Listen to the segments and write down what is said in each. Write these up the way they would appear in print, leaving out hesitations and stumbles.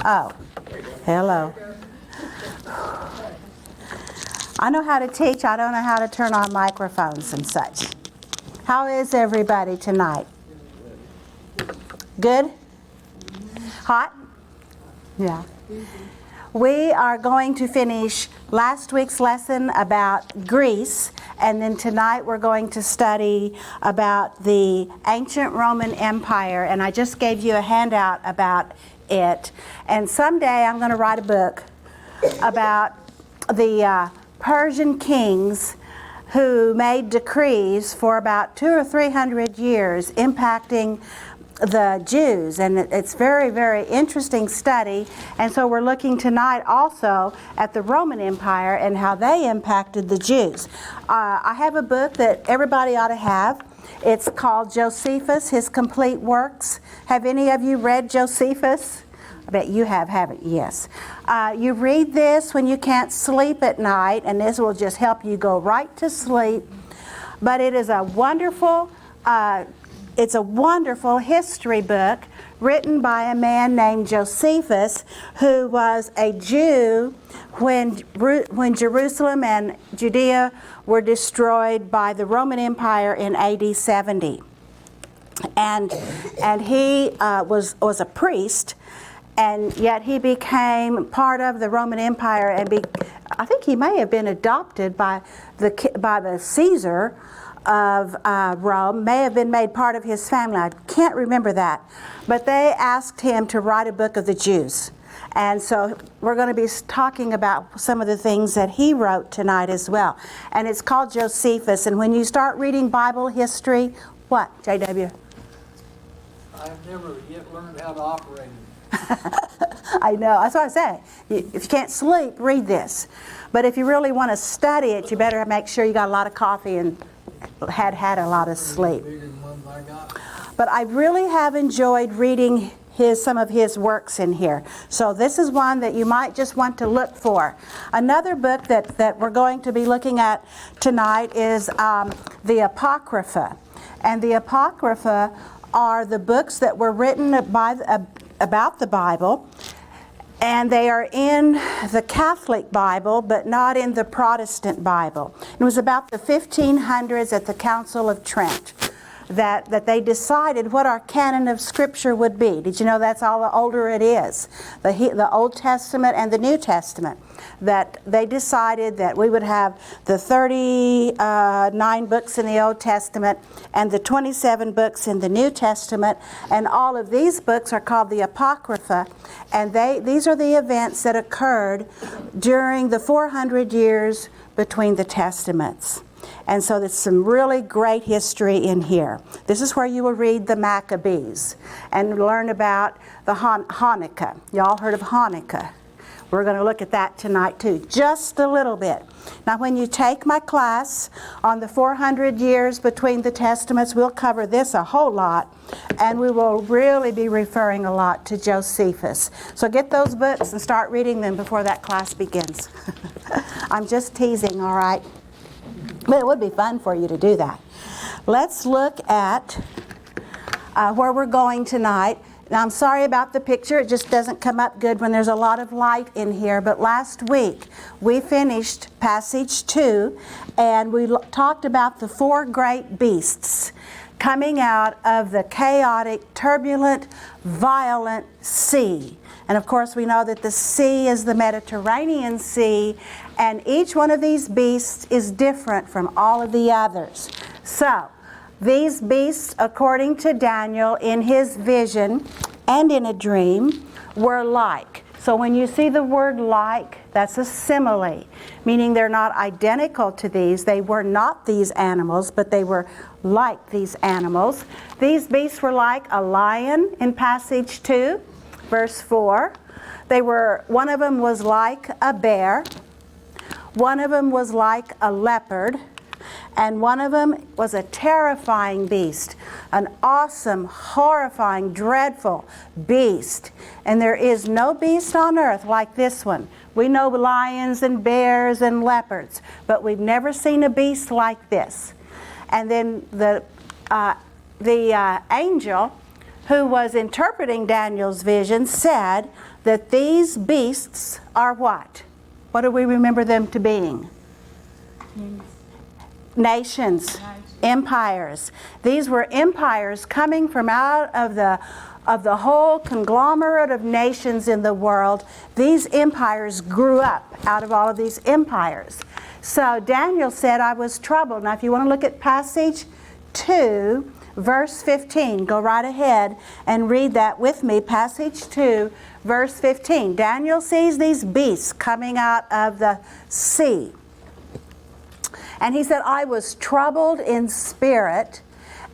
Oh, hello. I know how to teach. I don't know how to turn on microphones and such. How is everybody tonight? Good? Hot? Yeah. We are going to finish last week's lesson about Greece, and then tonight we're going to study about the ancient Roman Empire, and I just gave you a handout about it. And someday I'm going to write a book about the Persian kings who made decrees for about 200 or 300 years impacting the Jews, and it's very, very interesting study. And so we're looking tonight also at the Roman Empire and how they impacted the Jews. I have a book that everybody ought to have. It's called Josephus, His Complete Works. Have any of you read Josephus? I bet you have, haven't you? Yes. You read this when you can't sleep at night, and this will just help you go right to sleep. But it is a wonderful it's a wonderful history book written by a man named Josephus, who was a Jew when Jerusalem and Judea were destroyed by the Roman Empire in AD 70. And he was a priest, and yet he became part of the Roman Empire, and I think he may have been adopted by the Caesar of Rome, may have been made part of his family. I can't remember that. But they asked him to write a book of the Jews. And so we're going to be talking about some of the things that he wrote tonight as well. And it's called Josephus. And when you start reading Bible history, what, J.W.? I've never yet learned how to operate it. I know. That's what I say. If you can't sleep, read this. But if you really want to study it, you better make sure you got a lot of coffee and had a lot of sleep. But I really have enjoyed reading some of his works in here. So this is one that you might just want to look for. Another book that we're going to be looking at tonight is the Apocrypha. And the Apocrypha are the books that were written about the Bible. And they are in the Catholic Bible, but not in the Protestant Bible. It was about the 1500s at the Council of Trent that they decided what our canon of Scripture would be. Did you know that's all the older it is? The Old Testament and the New Testament. That they decided that we would have the 39 books in the Old Testament and the 27 books in the New Testament, and all of these books are called the Apocrypha, and these are the events that occurred during the 400 years between the Testaments. And so there's some really great history in here. This is where you will read the Maccabees and learn about the Hanukkah. Y'all heard of Hanukkah? We're going to look at that tonight too, just a little bit. Now when you take my class on the 400 years between the Testaments, we'll cover this a whole lot, and we will really be referring a lot to Josephus. So get those books and start reading them before that class begins. I'm just teasing, all right? But it would be fun for you to do that. Let's look at where we're going tonight. Now, I'm sorry about the picture. It just doesn't come up good when there's a lot of light in here. But last week, we finished passage 2, and we talked about the 4 great beasts coming out of the chaotic, turbulent, violent sea. And of course, we know that the sea is the Mediterranean Sea, and each one of these beasts is different from all of the others. So, these beasts, according to Daniel, in his vision and in a dream, were like. So when you see the word like, that's a simile, meaning they're not identical to these. They were not these animals, but they were like these animals. These beasts were like a lion in passage 2, verse 4. One of them was like a bear. One of them was like a leopard. And one of them was a terrifying beast, an awesome, horrifying, dreadful beast. And there is no beast on earth like this one. We know lions and bears and leopards, but we've never seen a beast like this. And then the angel who was interpreting Daniel's vision, said that these beasts are what? What do we remember them to being? Nations, empires. These were empires coming from out of the whole conglomerate of nations in the world. These empires grew up out of all of these empires. So Daniel said, I was troubled. Now if you want to look at passage 2, verse 15, go right ahead and read that with me. Passage 2, verse 15. Daniel sees these beasts coming out of the sea. And he said, I was troubled in spirit,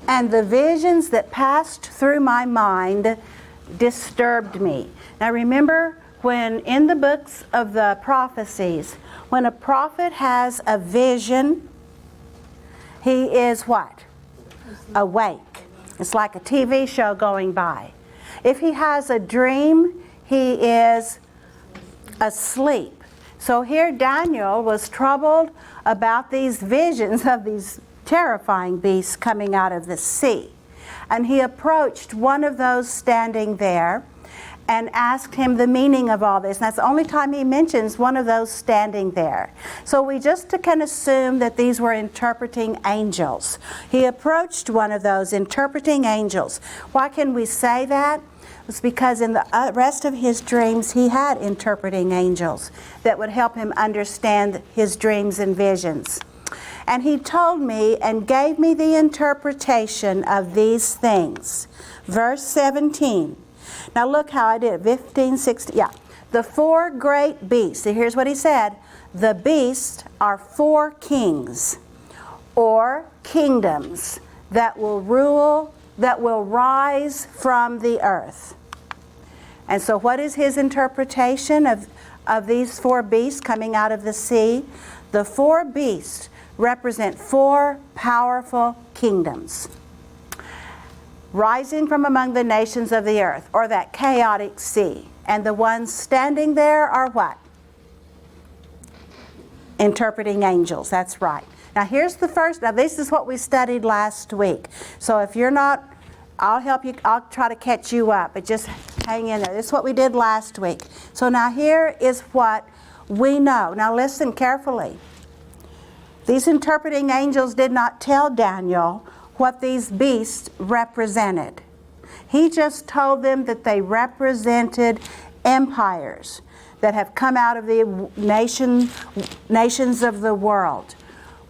and the visions that passed through my mind disturbed me. Now remember, when in the books of the prophecies, when a prophet has a vision, he is what? Awake. It's like a TV show going by. If he has a dream, he is asleep. So here Daniel was troubled about these visions of these terrifying beasts coming out of the sea. And he approached one of those standing there and asked him the meaning of all this. And that's the only time he mentions one of those standing there. So we just can assume that these were interpreting angels. He approached one of those interpreting angels. Why can we say that? It's because in the rest of his dreams he had interpreting angels that would help him understand his dreams and visions. And he told me and gave me the interpretation of these things. Verse 17. Now look how I did it. 15, 16, yeah. The 4 great beasts. So here's what he said. The beasts are 4 kings or kingdoms that will rule, that will rise from the earth. And so what is his interpretation of these 4 beasts coming out of the sea? The 4 beasts represent 4 powerful kingdoms rising from among the nations of the earth, or that chaotic sea. And the ones standing there are what? Interpreting angels, that's right. Now here's the first, now this is what we studied last week. So if you're not, I'll help you, I'll try to catch you up, but just hang in there. This is what we did last week. So now here is what we know. Now listen carefully. These interpreting angels did not tell Daniel what these beasts represented. He just told them that they represented empires that have come out of the nations of the world.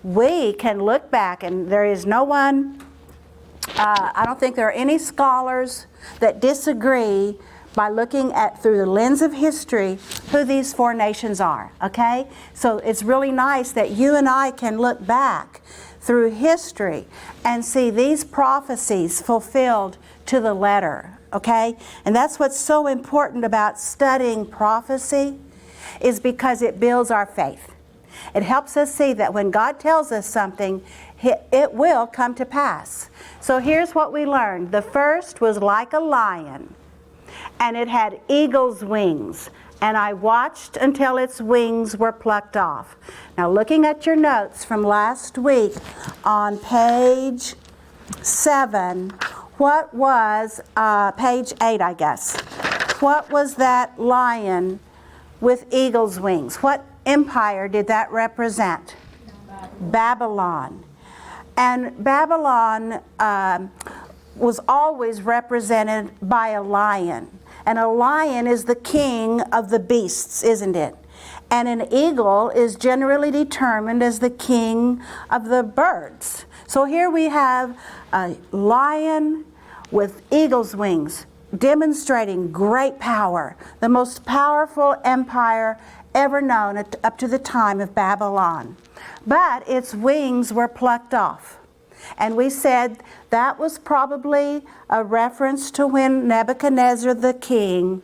We can look back, and there is no one, I don't think there are any scholars that disagree by looking at, through the lens of history, who these 4 nations are, okay? So it's really nice that you and I can look back through history and see these prophecies fulfilled to the letter, okay? And that's what's so important about studying prophecy, is because it builds our faith. It helps us see that when God tells us something, it will come to pass. So here's what we learned. The first was like a lion, and it had eagle's wings. And I watched until its wings were plucked off. Now looking at your notes from last week on page 7, what was, page 8 I guess, what was that lion with eagle's wings? What empire did that represent? Babylon. And Babylon was always represented by a lion. And a lion is the king of the beasts, isn't it? And an eagle is generally determined as the king of the birds. So here we have a lion with eagle's wings, demonstrating great power, the most powerful empire ever known up to the time of Babylon. But its wings were plucked off. And we said that was probably a reference to when Nebuchadnezzar the king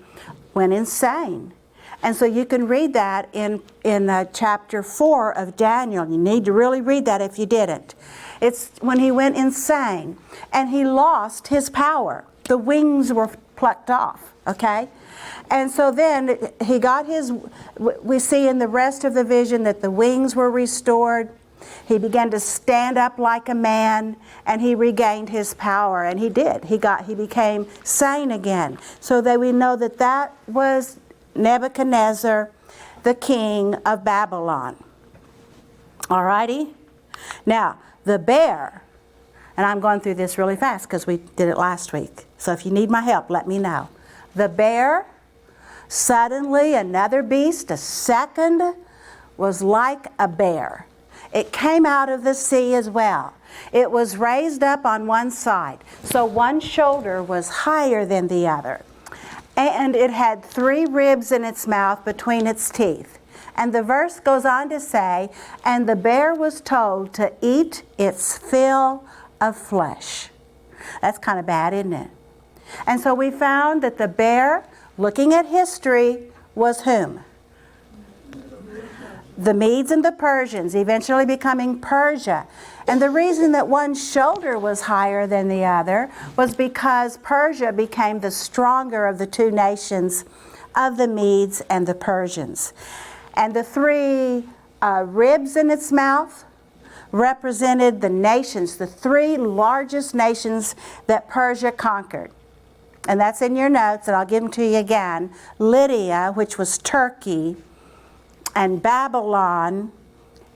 went insane. And so you can read that in chapter 4 of Daniel. You need to really read that if you didn't. It's when he went insane and he lost his power. The wings were plucked off, okay? And so then he got his, we see in the rest of the vision that the wings were restored. He began to stand up like a man, and he regained his power. And he did. He became sane again. So that we know that that was Nebuchadnezzar, the king of Babylon. All righty? Now, the bear, and I'm going through this really fast because we did it last week. So if you need my help, let me know. The bear, suddenly another beast, a second, was like a bear. It came out of the sea as well. It was raised up on one side, so one shoulder was higher than the other. And it had 3 ribs in its mouth between its teeth. And the verse goes on to say, and the bear was told to eat its fill of flesh. That's kind of bad, isn't it? And so we found that the bear, looking at history, was whom? The Medes and the Persians, eventually becoming Persia. And the reason that one shoulder was higher than the other was because Persia became the stronger of the 2 nations of the Medes and the Persians. And the 3 ribs in its mouth represented the nations, the 3 largest nations that Persia conquered. And that's in your notes, and I'll give them to you again. Lydia, which was Turkey, and Babylon,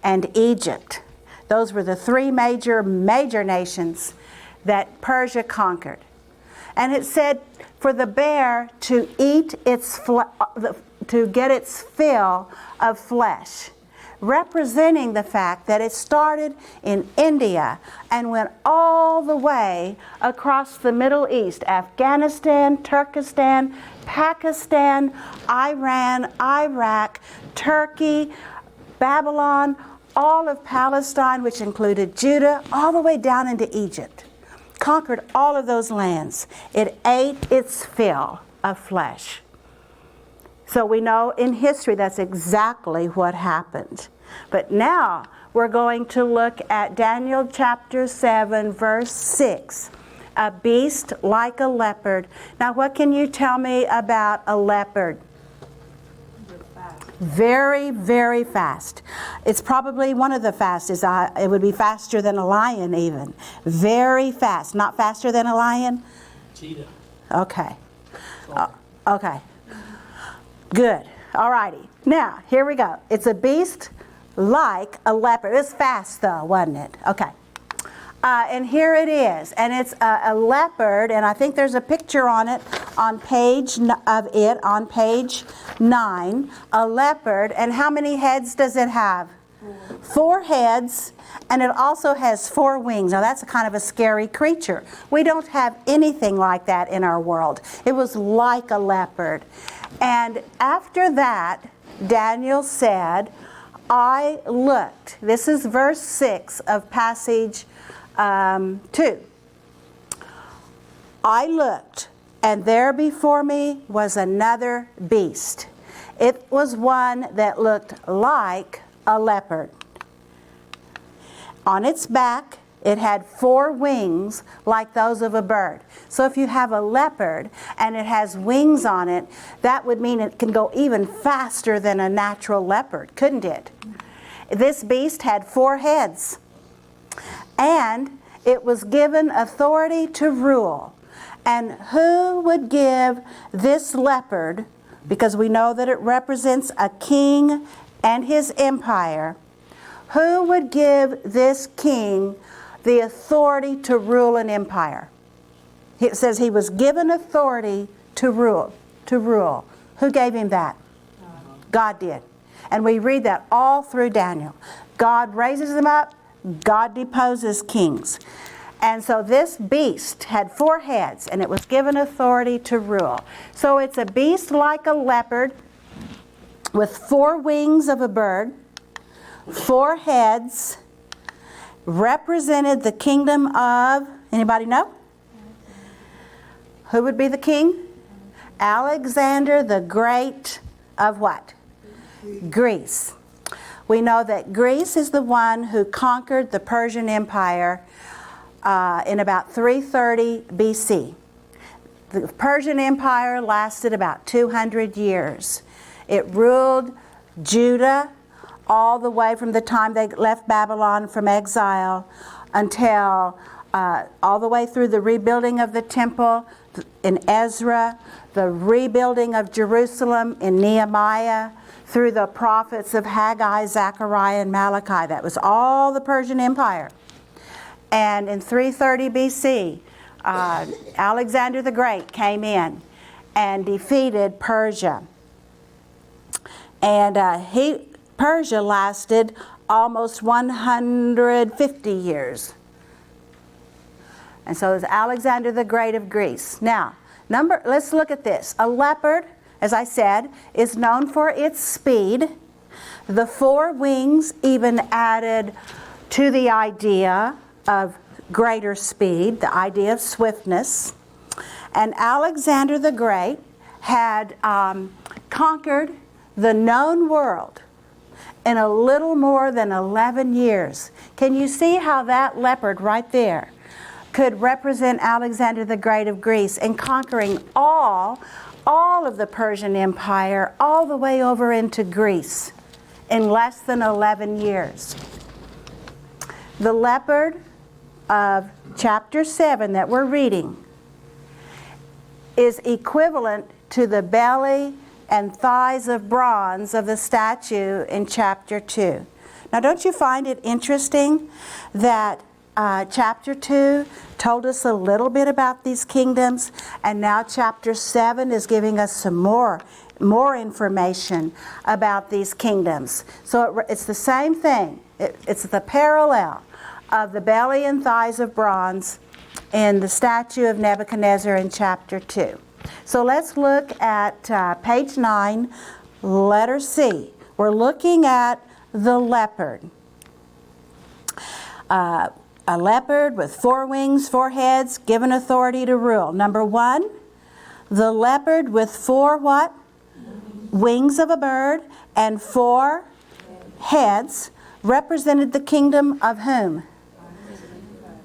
and Egypt. Those were the 3 major nations that Persia conquered. And it said for the bear to eat to get its fill of flesh, representing the fact that it started in India and went all the way across the Middle East, Afghanistan, Turkestan, Pakistan, Iran, Iraq, Turkey, Babylon, all of Palestine, which included Judah, all the way down into Egypt. Conquered all of those lands. It ate its fill of flesh. So we know in history that's exactly what happened. But now we're going to look at Daniel chapter 7, verse 6. A beast like a leopard. Now what can you tell me about a leopard? Very, very fast. It's probably one of the fastest. It would be faster than a lion even. Very fast. Not faster than a lion? Cheetah. Okay. Okay. Good. All righty. Now, here we go. It's a beast like a leopard. It's fast though, wasn't it? Okay. And here it is. And it's a leopard, and I think there's a picture on it on page 9. A leopard. And how many heads does it have? 4 heads. And it also has 4 wings. Now that's a kind of a scary creature. We don't have anything like that in our world. It was like a leopard. And after that, Daniel said, I looked. This is verse 6 of passage 2. I looked, and there before me was another beast. It was one that looked like a leopard. On its back, it had 4 wings like those of a bird. So if you have a leopard and it has wings on it, that would mean it can go even faster than a natural leopard, couldn't it? This beast had 4 heads. And it was given authority to rule. And who would give this leopard, because we know that it represents a king and his empire, who would give this king the authority to rule an empire? It says he was given authority to rule. Who gave him that? God did. And we read that all through Daniel. God raises them up. God deposes kings. And so this beast had 4 heads, and it was given authority to rule. So it's a beast like a leopard with 4 wings of a bird, 4 heads, represented the kingdom of, anybody know? Who would be the king? Alexander the Great of what? Greece. We know that Greece is the one who conquered the Persian Empire in about 330 BC. The Persian Empire lasted about 200 years. It ruled Judah all the way from the time they left Babylon from exile until all the way through the rebuilding of the temple in Ezra, the rebuilding of Jerusalem in Nehemiah, through the prophets of Haggai, Zechariah, and Malachi. That was all the Persian Empire. And in 330 BC, Alexander the Great came in and defeated Persia. And Persia lasted almost 150 years. And so it was Alexander the Great of Greece. Now, let's look at this. A leopard, as I said, is known for its speed. The four wings even added to the idea of greater speed, the idea of swiftness. And Alexander the Great had conquered the known world in a little more than 11 years. Can you see how that leopard right there could represent Alexander the Great of Greece in conquering all of the Persian Empire all the way over into Greece in less than 11 years? The leopard of chapter 7 that we're reading is equivalent to the belly and thighs of bronze of the statue in chapter 2. Now, don't you find it interesting that chapter 2 told us a little bit about these kingdoms, and now chapter 7 is giving us some more information about these kingdoms. So it's the same thing. It's the parallel of the belly and thighs of bronze in the statue of Nebuchadnezzar in chapter 2. So let's look at page 9, letter C. We're looking at the leopard. A leopard with 4 wings, 4 heads, given authority to rule. Number 1, the leopard with 4 what? Wings of a bird and 4 heads represented the kingdom of whom?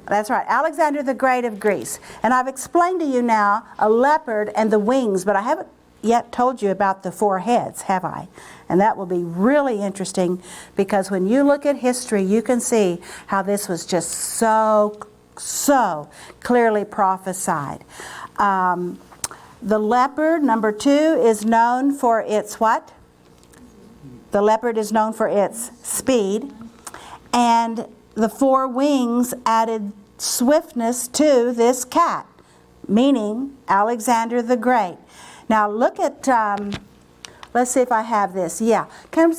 That's right, Alexander the Great of Greece. And I've explained to you now a leopard and the wings, but I haven't yet told you about the 4 heads, have I? And that will be really interesting, because when you look at history, you can see how this was just so clearly prophesied. The leopard, number 2, is known for its what? The leopard is known for its speed. And the 4 wings added swiftness to this cat, meaning Alexander the Great. Now look at, let's see if I have this. Yeah. Can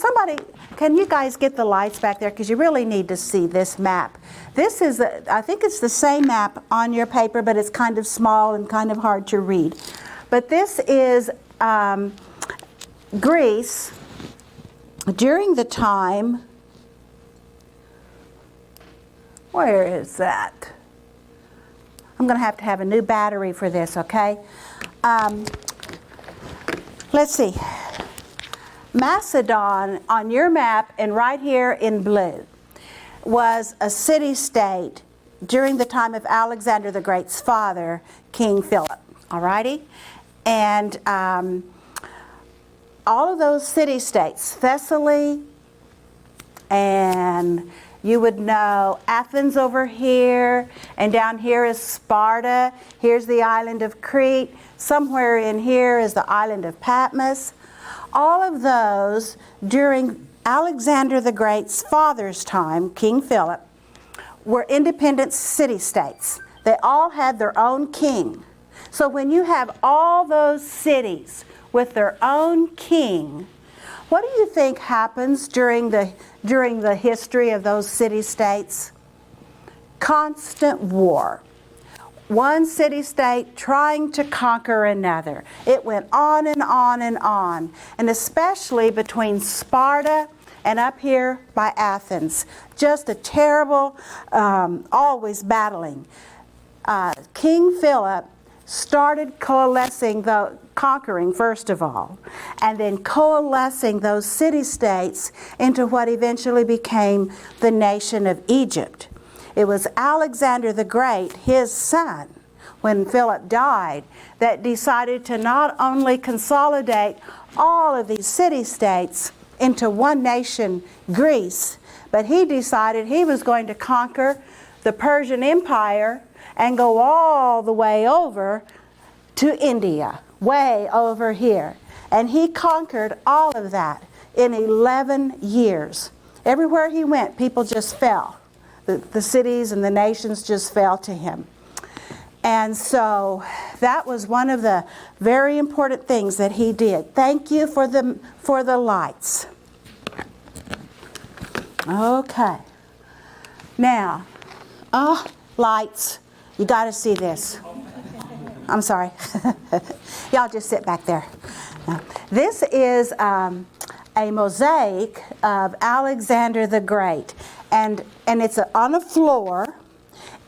you guys get the lights back there? Because you really need to see this map. This is, I think it's the same map on your paper, but it's kind of small and kind of hard to read. But this is Greece during the time, where is that? I'm going to have a new battery for this, okay? Let's see. Macedon on your map, and right here in blue, was a city-state during the time of Alexander the Great's father, King Philip. Alrighty? And all of those city-states, Thessaly, and you would know Athens over here, and down here is Sparta. Here's the island of Crete. Somewhere in here is the island of Patmos. All of those during Alexander the Great's father's time, King Philip, were independent city-states. They all had their own king. So when you have all those cities with their own king, what do you think happens during the history of those city-states? Constant war. One city-state trying to conquer another. It went on and on and on. And especially between Sparta and up here by Athens. Just a terrible, always battling. King Philip started conquering first of all, and then coalescing those city-states into what eventually became the nation of Egypt. It was Alexander the Great, his son, when Philip died, that decided to not only consolidate all of these city-states into one nation, Greece, but he decided he was going to conquer the Persian Empire and go all the way over to India, way over here. And he conquered all of that in 11 years. Everywhere he went, people just fell. The cities and the nations just fell to him. And so that was one of the very important things that he did. Thank you for the lights. Okay. Now, lights. You got to see this. I'm sorry. Y'all just sit back there. Now, this is a mosaic of Alexander the Great. And it's on a floor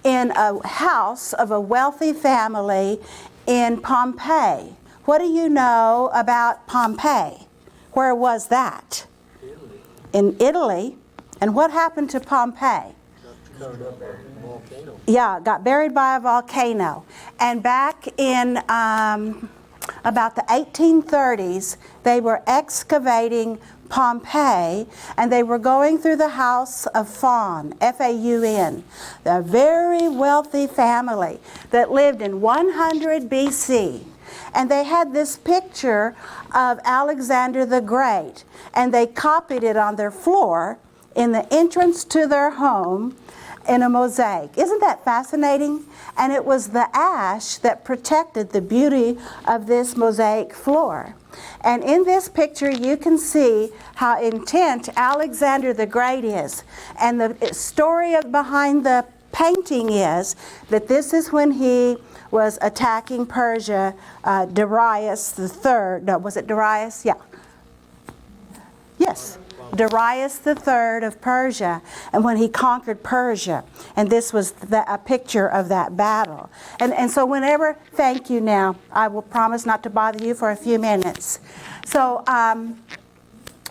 in a house of a wealthy family in Pompeii. What do you know about Pompeii? Where was that? Italy. In Italy. And what happened to Pompeii? Covered up by a volcano. Yeah, got buried by a volcano. And back in about the 1830s, they were excavating Pompeii, and they were going through the house of Faun, F-A-U-N, a very wealthy family that lived in 100 BC. And they had this picture of Alexander the Great, and they copied it on their floor in the entrance to their home in a mosaic. Isn't that fascinating? And it was the ash that protected the beauty of this mosaic floor. And in this picture you can see how intent Alexander the Great is. And the story behind the painting is that this is when he was attacking Persia, Darius III. No, was it Darius? Yeah. Yes. Darius III of Persia, and when he conquered Persia. And this was a picture of that battle. And so whenever, thank you now, I will promise not to bother you for a few minutes. So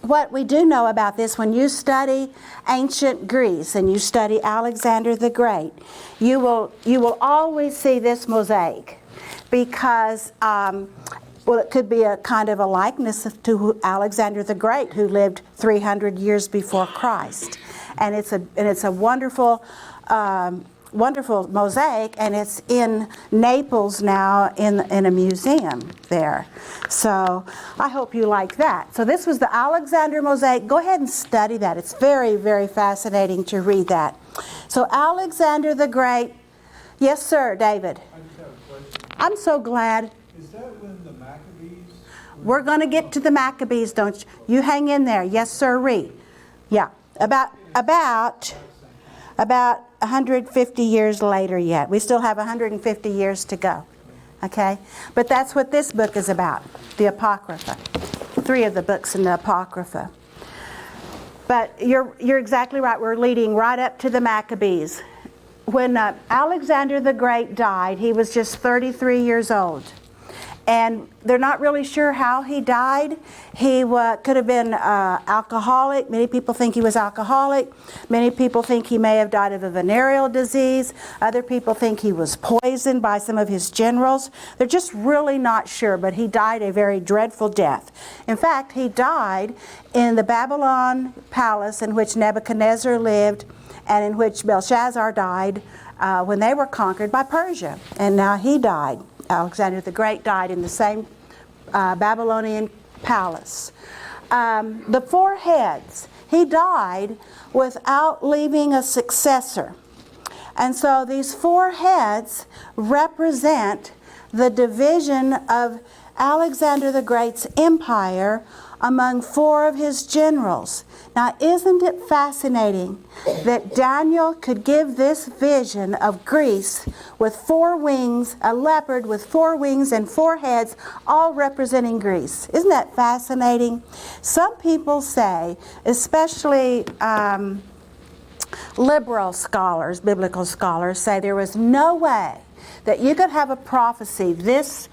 what we do know about this, when you study ancient Greece and you study Alexander the Great, you will always see this mosaic, because well, it could be a kind of a likeness to Alexander the Great, who lived 300 years before Christ. And it's a wonderful, wonderful mosaic, and it's in Naples now in a museum there. So I hope you like that. So this was the Alexander mosaic. Go ahead and study that. It's very, very fascinating to read that. So Alexander the Great. Yes, sir, David. I just have a question. I'm so glad. Is that when the Maccabees? We're going to get to the Maccabees, don't you? You hang in there. Yes, sir. Yeah. About 150 years later yet. We still have 150 years to go. Okay? But that's what this book is about, the Apocrypha. 3 of the books in the Apocrypha. But you're exactly right. We're leading right up to the Maccabees. When Alexander the Great died, he was just 33 years old. And they're not really sure how he died. He could have been alcoholic. Many people think he was alcoholic. Many people think he may have died of a venereal disease. Other people think he was poisoned by some of his generals. They're just really not sure, but he died a very dreadful death. In fact, he died in the Babylon palace in which Nebuchadnezzar lived, and in which Belshazzar died when they were conquered by Persia. And now he died. Alexander the Great died in the same Babylonian palace. The 4 heads. He died without leaving a successor. And so these 4 heads represent the division of Alexander the Great's empire among 4 of his generals. Now, isn't it fascinating that Daniel could give this vision of Greece with 4 wings, a leopard with 4 wings and 4 heads, all representing Greece? Isn't that fascinating? Some people say, especially liberal scholars, biblical scholars, say there was no way that you could have a prophecy this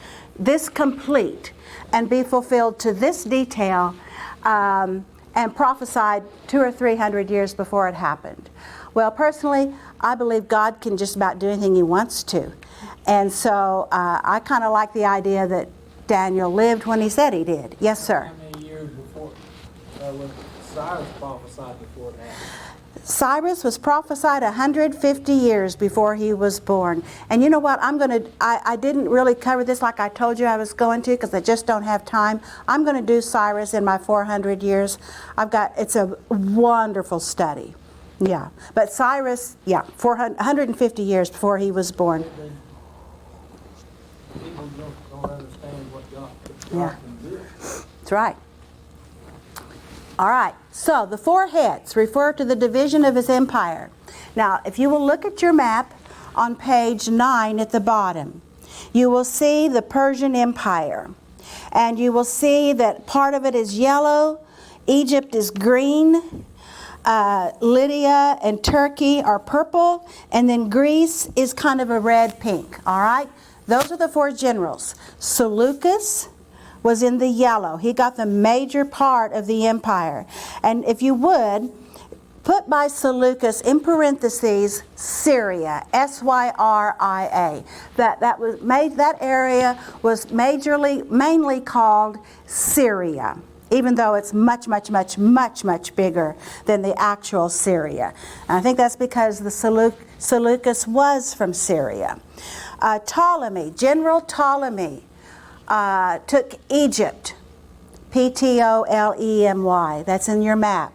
complete and be fulfilled to this detail and prophesied 200 or 300 years before it happened. Well, personally, I believe God can just about do anything He wants to. And so I kind of like the idea that Daniel lived when he said he did. Yes, sir. How many years before was Cyrus prophesied before that? Cyrus was prophesied 150 years before he was born. And you know what? I didn't really cover this like I told you I was going to because I just don't have time. I'm going to do Cyrus in my 400 years. It's a wonderful study. Yeah. But Cyrus, 150 years before he was born. People don't understand what God Yeah. can do. That's right. All right, so the four heads refer to the division of his empire. Now, if you will look at your map on page 9 at the bottom, you will see the Persian Empire. And you will see that part of it is yellow, Egypt is green, Lydia and Turkey are purple, and then Greece is kind of a red-pink, all right? Those are the four generals. Seleucus was in the yellow. He got the major part of the empire. And if you would, put by Seleucus in parentheses Syria, S-Y-R-I-A. That area was mainly called Syria, even though it's much bigger than the actual Syria. And I think that's because the Seleucus was from Syria. Ptolemy, General Ptolemy, took Egypt, Ptolemy. That's in your map.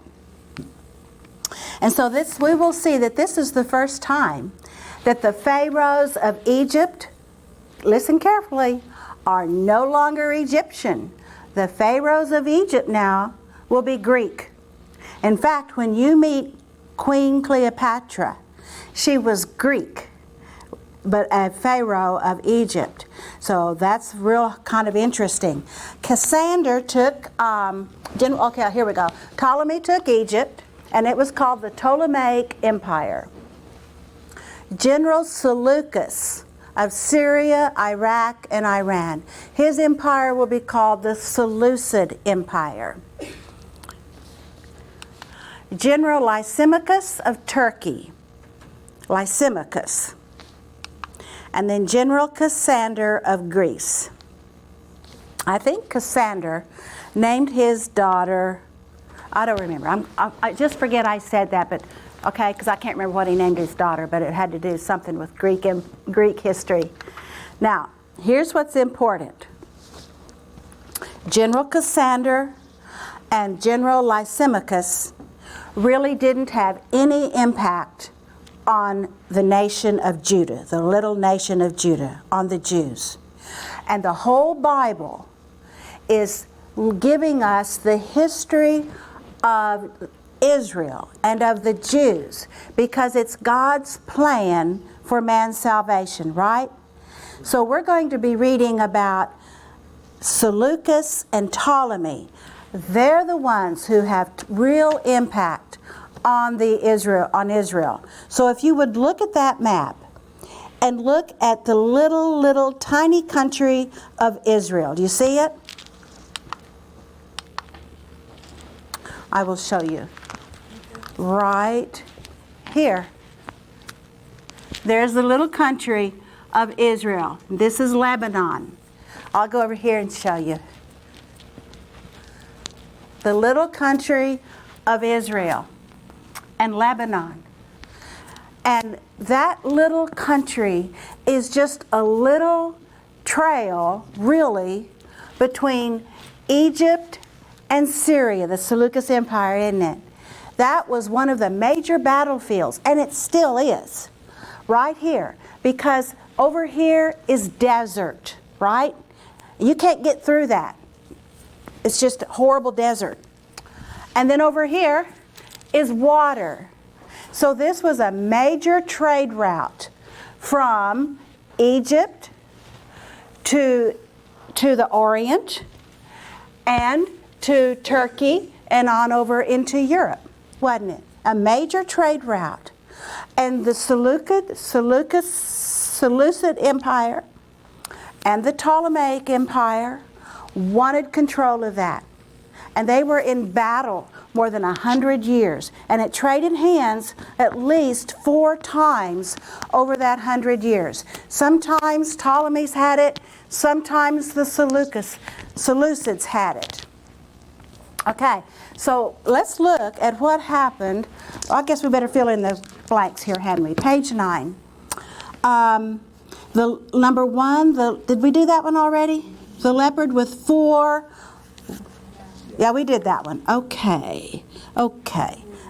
And so we will see that this is the first time that the Pharaohs of Egypt, listen carefully, are no longer Egyptian. The Pharaohs of Egypt now will be Greek. In fact, when you meet Queen Cleopatra, she was Greek, but a Pharaoh of Egypt. So that's real kind of interesting. Cassander took, here we go. Ptolemy took Egypt, and it was called the Ptolemaic Empire. General Seleucus of Syria, Iraq, and Iran. His empire will be called the Seleucid Empire. General Lysimachus of Turkey. Lysimachus. And then General Cassander of Greece. I think Cassander named his daughter, I don't remember. I just forget I said that, but okay, because I can't remember what he named his daughter, but it had to do something with Greek history. Now, here's what's important. General Cassander and General Lysimachus really didn't have any impact on the nation of Judah, the little nation of Judah, on the Jews. And the whole Bible is giving us the history of Israel and of the Jews because it's God's plan for man's salvation, right? So we're going to be reading about Seleucus and Ptolemy. They're the ones who have real impact on Israel. So if you would look at that map and look at the little tiny country of Israel. Do you see it? I will show you. Right here. There's the little country of Israel. This is Lebanon. I'll go over here and show you. The little country of Israel and Lebanon. And that little country is just a little trail, really, between Egypt and Syria, the Seleucid Empire, isn't it? That was one of the major battlefields, and it still is, right here, because over here is desert, right? You can't get through that. It's just a horrible desert. And then over here is water. So this was a major trade route from Egypt to the Orient and to Turkey and on over into Europe, wasn't it? A major trade route. And the Seleucid Empire and the Ptolemaic Empire wanted control of that. And they were in battle more than 100 years. And it traded hands at least 4 times over that 100 years. Sometimes Ptolemies had it, sometimes the Seleucids had it. Okay, so let's look at what happened. Well, I guess we better fill in the blanks here, hadn't we? Page 9. The number 1, did we do that one already? The leopard with 4. Yeah, we did that one. Okay.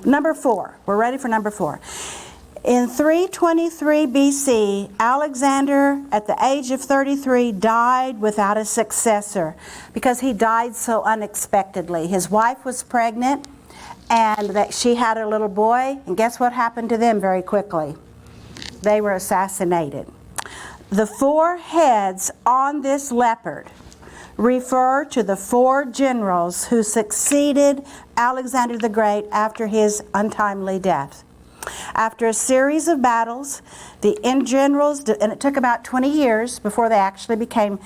Number 4. We're ready for number 4. In 323 BC, Alexander, at the age of 33, died without a successor because he died so unexpectedly. His wife was pregnant, and that she had a little boy, and guess what happened to them very quickly? They were assassinated. The 4 heads on this leopard refer to the 4 generals who succeeded Alexander the Great after his untimely death. After a series of battles, the generals, and it took about 20 years before they actually came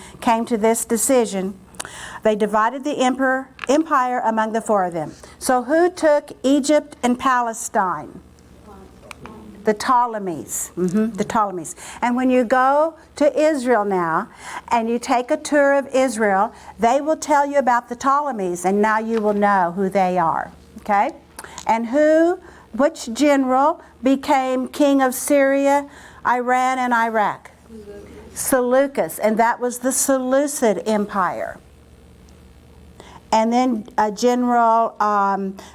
to this decision, they divided the empire among the 4 of them. So who took Egypt and Palestine? The Ptolemies. The Ptolemies. And when you go to Israel now and you take a tour of Israel, they will tell you about the Ptolemies, and now you will know who they are. Okay? And which general became king of Syria, Iran, and Iraq? Seleucus, and that was the Seleucid Empire. And then General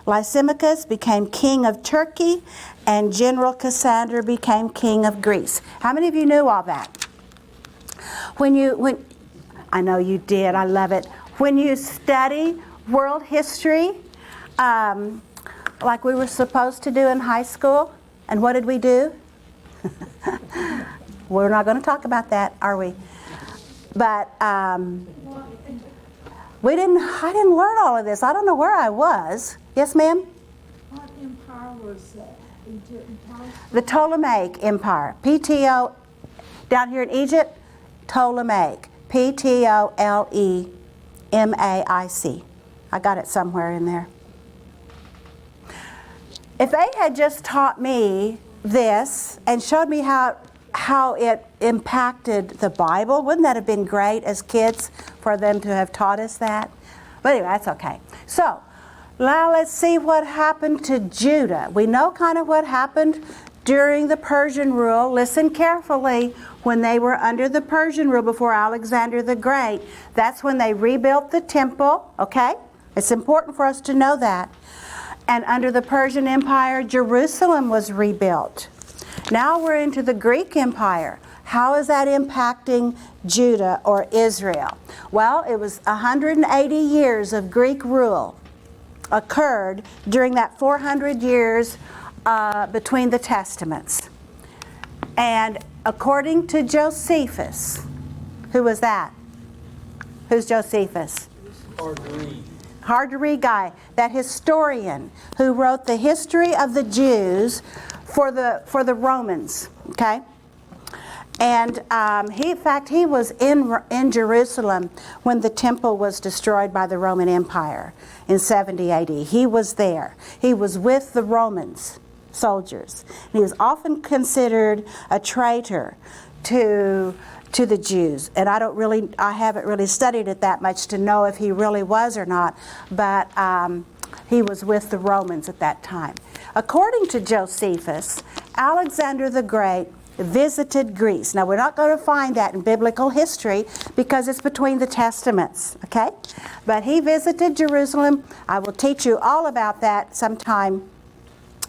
Lysimachus became king of Turkey, and General Cassander became king of Greece. How many of you knew all that? When I know you did, I love it. When you study world history, like we were supposed to do in high school, and what did we do? We're not going to talk about that, are we? But I didn't learn all of this. I don't know where I was. Yes, ma'am? What empire was that? Egypt and Palestine? The Ptolemaic Empire. PTO, down here in Egypt, Ptolemaic. Ptolemaic. I got it somewhere in there. If they had just taught me this and showed me how it impacted the Bible, wouldn't that have been great as kids for them to have taught us that? But anyway, that's okay. So, now let's see what happened to Judah. We know kind of what happened during the Persian rule. Listen carefully. When they were under the Persian rule before Alexander the Great, that's when they rebuilt the temple, okay? It's important for us to know that. And under the Persian Empire, Jerusalem was rebuilt. Now we're into the Greek Empire. How is that impacting Judah or Israel? Well, it was 180 years of Greek rule occurred during that 400 years between the Testaments. And according to Josephus, who was that? Who's Josephus? Hard to read. Hard to read guy, that historian who wrote the history of the Jews for the Romans, okay? And he was in Jerusalem when the temple was destroyed by the Roman Empire in 70 AD. He was there. He was with the Romans soldiers. And he was often considered a traitor to the Jews. And I haven't really studied it that much to know if he really was or not, but he was with the Romans at that time. According to Josephus, Alexander the Great visited Greece. Now, we're not going to find that in biblical history because it's between the Testaments, okay? But he visited Jerusalem. I will teach you all about that sometime.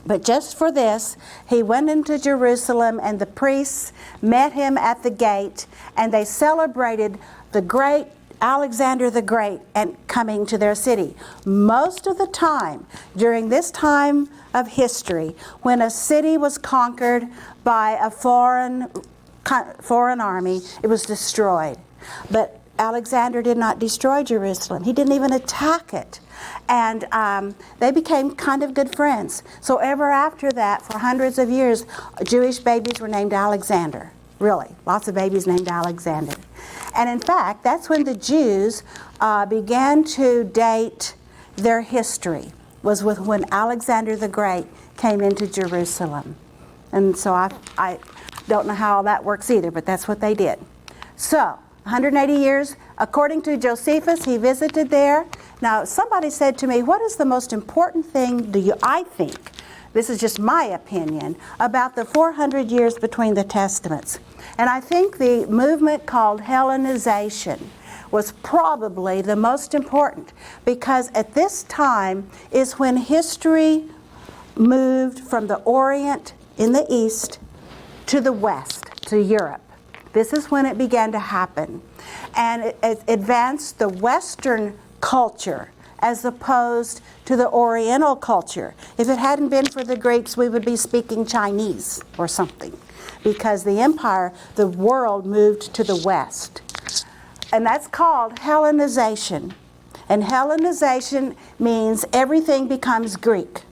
But just for this, he went into Jerusalem, and the priests met him at the gate, and they celebrated the great Alexander the Great and coming to their city. Most of the time, during this time of history, when a city was conquered by a foreign army, it was destroyed. But Alexander did not destroy Jerusalem. He didn't even attack it. And they became kind of good friends. So ever after that, for hundreds of years, Jewish babies were named Alexander. Really, lots of babies named Alexander. And in fact, that's when the Jews began to date their history, was with when Alexander the Great came into Jerusalem. And so I don't know how that works either, but that's what they did. So, 180 years, according to Josephus, he visited there, Now, somebody said to me, what is the most important thing I think, this is just my opinion, about the 400 years between the Testaments? And I think the movement called Hellenization was probably the most important, because at this time is when history moved from the Orient in the East to the West, to Europe. This is when it began to happen. And it advanced the Western culture as opposed to the Oriental culture. If it hadn't been for the Greeks, we would be speaking Chinese or something, because the empire, the world moved to the West. And that's called Hellenization. And Hellenization means everything becomes Greek.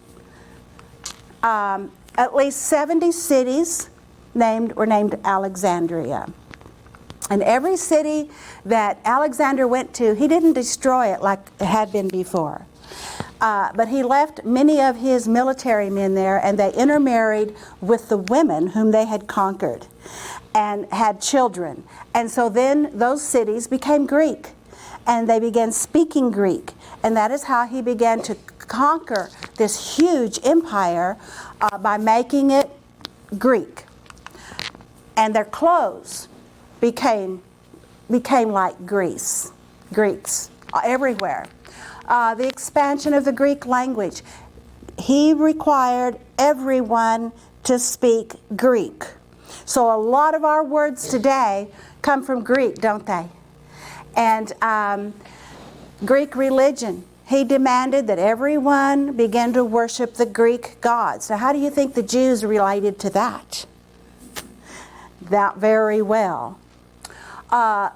At least 70 cities were named Alexandria. And every city that Alexander went to, he didn't destroy it like it had been before. But he left many of his military men there, and they intermarried with the women whom they had conquered and had children. And so then those cities became Greek, and they began speaking Greek. And that is how he began to conquer this huge empire, by making it Greek. And their clothes became like Greeks everywhere. The expansion of the Greek language. He required everyone to speak Greek. So a lot of our words today come from Greek, don't they? And Greek religion. He demanded that everyone begin to worship the Greek gods. Now, how do you think the Jews related to that? That very well.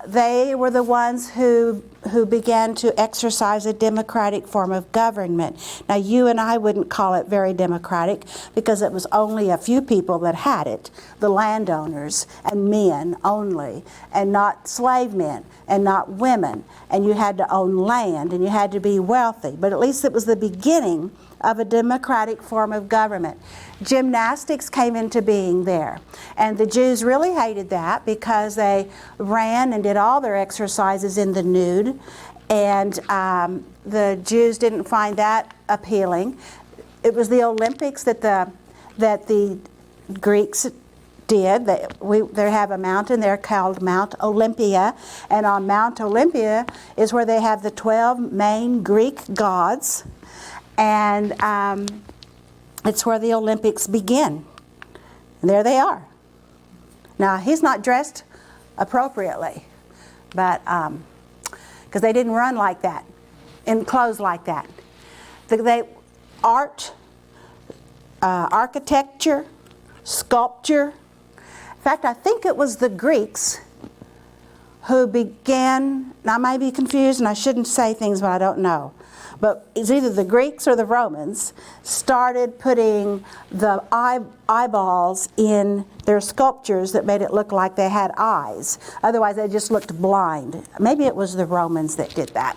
They were the ones who began to exercise a democratic form of government. Now, you and I wouldn't call it very democratic, because it was only a few people that had it, the landowners and men only, and not slave men and not women. And you had to own land and you had to be wealthy. But at least it was the beginning of a democratic form of government. Gymnastics came into being there. And the Jews really hated that, because they ran and did all their exercises in the nude. And the Jews didn't find that appealing. It was the Olympics that the Greeks did. They have a mountain there called Mount Olympia. And on Mount Olympia is where they have the 12 main Greek gods. And it's where the Olympics begin. And there they are. Now, he's not dressed appropriately, but because they didn't run like that, in clothes like that. Architecture, sculpture. In fact, I think it was the Greeks who began, now I may be confused and I shouldn't say things but I don't know, but it's either the Greeks or the Romans started putting the eyeballs in their sculptures that made it look like they had eyes. Otherwise they just looked blind. Maybe it was the Romans that did that.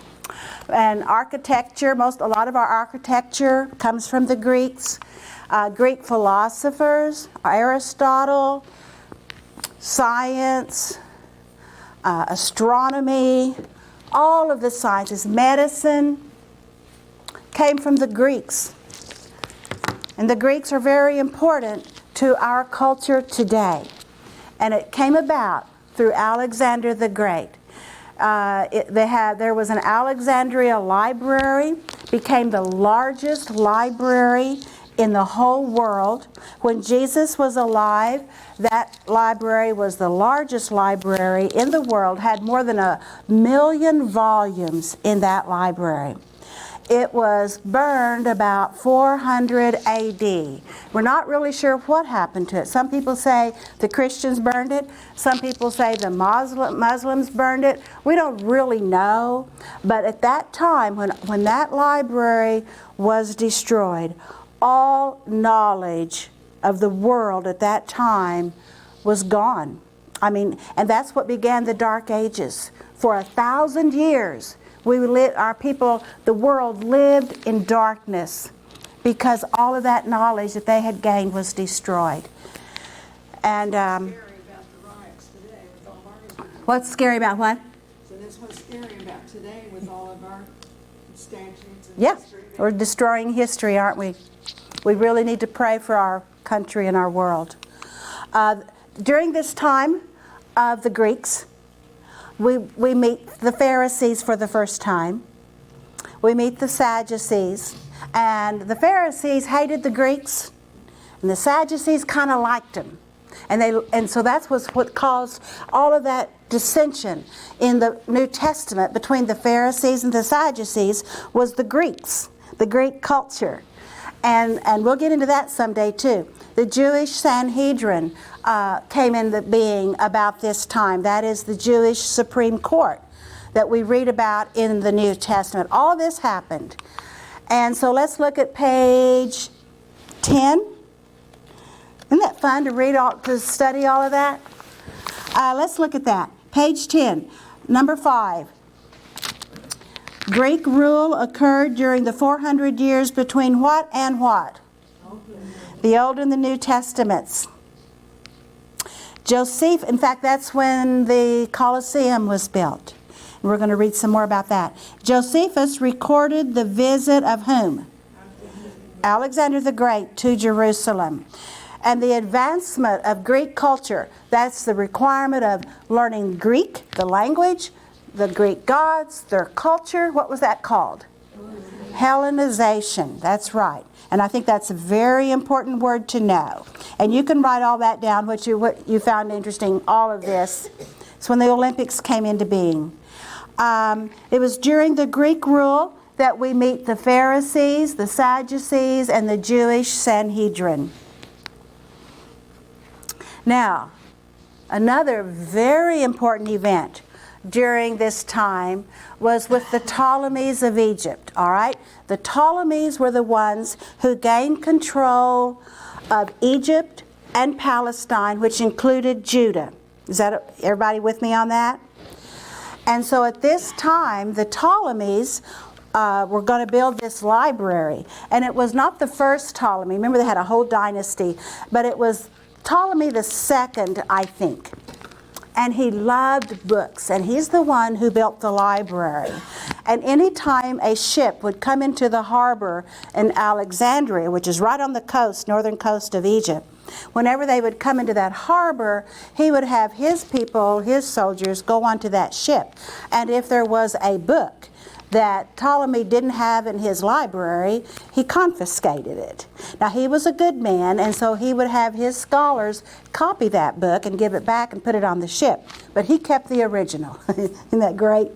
And architecture, a lot of our architecture comes from the Greeks. Greek philosophers, Aristotle, science, astronomy, all of the sciences, medicine, came from the Greeks. And the Greeks are very important to our culture today. And it came about through Alexander the Great. There was an Alexandria library, became the largest library in the whole world. When Jesus was alive, that library was the largest library in the world, had more than 1 million volumes in that library. It was burned about 400 AD. We're not really sure what happened to it. Some people say the Christians burned it. Some people say the Muslims burned it. We don't really know. But at that time, when that library was destroyed, all knowledge of the world at that time was gone. And that's what began the Dark Ages. For 1,000 years, the world lived in darkness because all of that knowledge that they had gained was destroyed. And What's scary about the riots today with all of our what's scary about what? So that's what's scary about today with all of our statutes and Yeah, history. we're destroying history, aren't we? We really need to pray for our country and our world. During this time of the Greeks, we meet the Pharisees for the first time. We meet the Sadducees. And the Pharisees hated the Greeks, and the Sadducees kind of liked them. And so that's what caused all of that dissension in the New Testament between the Pharisees and the Sadducees was the Greeks, the Greek culture. And we'll get into that someday too. The Jewish Sanhedrin came into being about this time. That is the Jewish Supreme Court that we read about in the New Testament. All this happened. And so let's look at page 10. Isn't that fun to study all of that? Let's look at that. Page 10, number 5. Greek rule occurred during the 400 years between what and what? The Old and the New Testaments. In fact, that's when the Colosseum was built. And we're going to read some more about that. Josephus recorded the visit of whom? Alexander the Great to Jerusalem. And the advancement of Greek culture, that's the requirement of learning Greek, the language, the Greek gods, their culture. What was that called? Hellenization. That's right. And I think that's a very important word to know. And you can write all that down, what you found interesting, all of this. It's when the Olympics came into being. It was during the Greek rule that we meet the Pharisees, the Sadducees, and the Jewish Sanhedrin. Now, another very important event during this time was with the Ptolemies of Egypt, all right? The Ptolemies were the ones who gained control of Egypt and Palestine, which included Judah. Is that everybody with me on that? And so at this time, the Ptolemies were going to build this library. And it was not the first Ptolemy. Remember, they had a whole dynasty. But it was Ptolemy the second, I think. And he loved books. And he's the one who built the library. And any time a ship would come into the harbor in Alexandria, which is right on the coast, northern coast of Egypt, whenever they would come into that harbor, he would have his people, his soldiers, go onto that ship. And if there was a book that Ptolemy didn't have in his library, he confiscated it. Now, he was a good man, and so he would have his scholars copy that book and give it back and put it on the ship. But he kept the original. Isn't that great?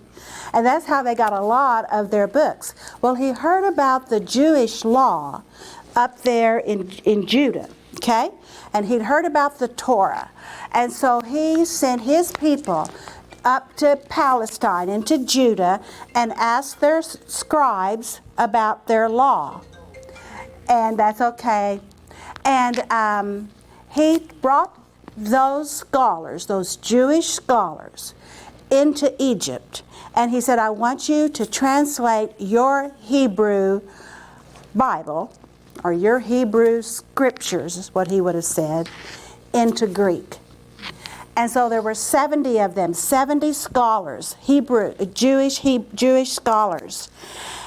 And that's how they got a lot of their books. Well, he heard about the Jewish law up there in Judah, okay? And he'd heard about the Torah. And so he sent his people up to Palestine and to Judah and asked their scribes about their law. And that's okay. And he brought those scholars, those Jewish scholars, into Egypt. And he said, I want you to translate your Hebrew Bible, or your Hebrew scriptures, is what he would have said, into Greek. And so there were 70 of them, 70 scholars, Jewish scholars.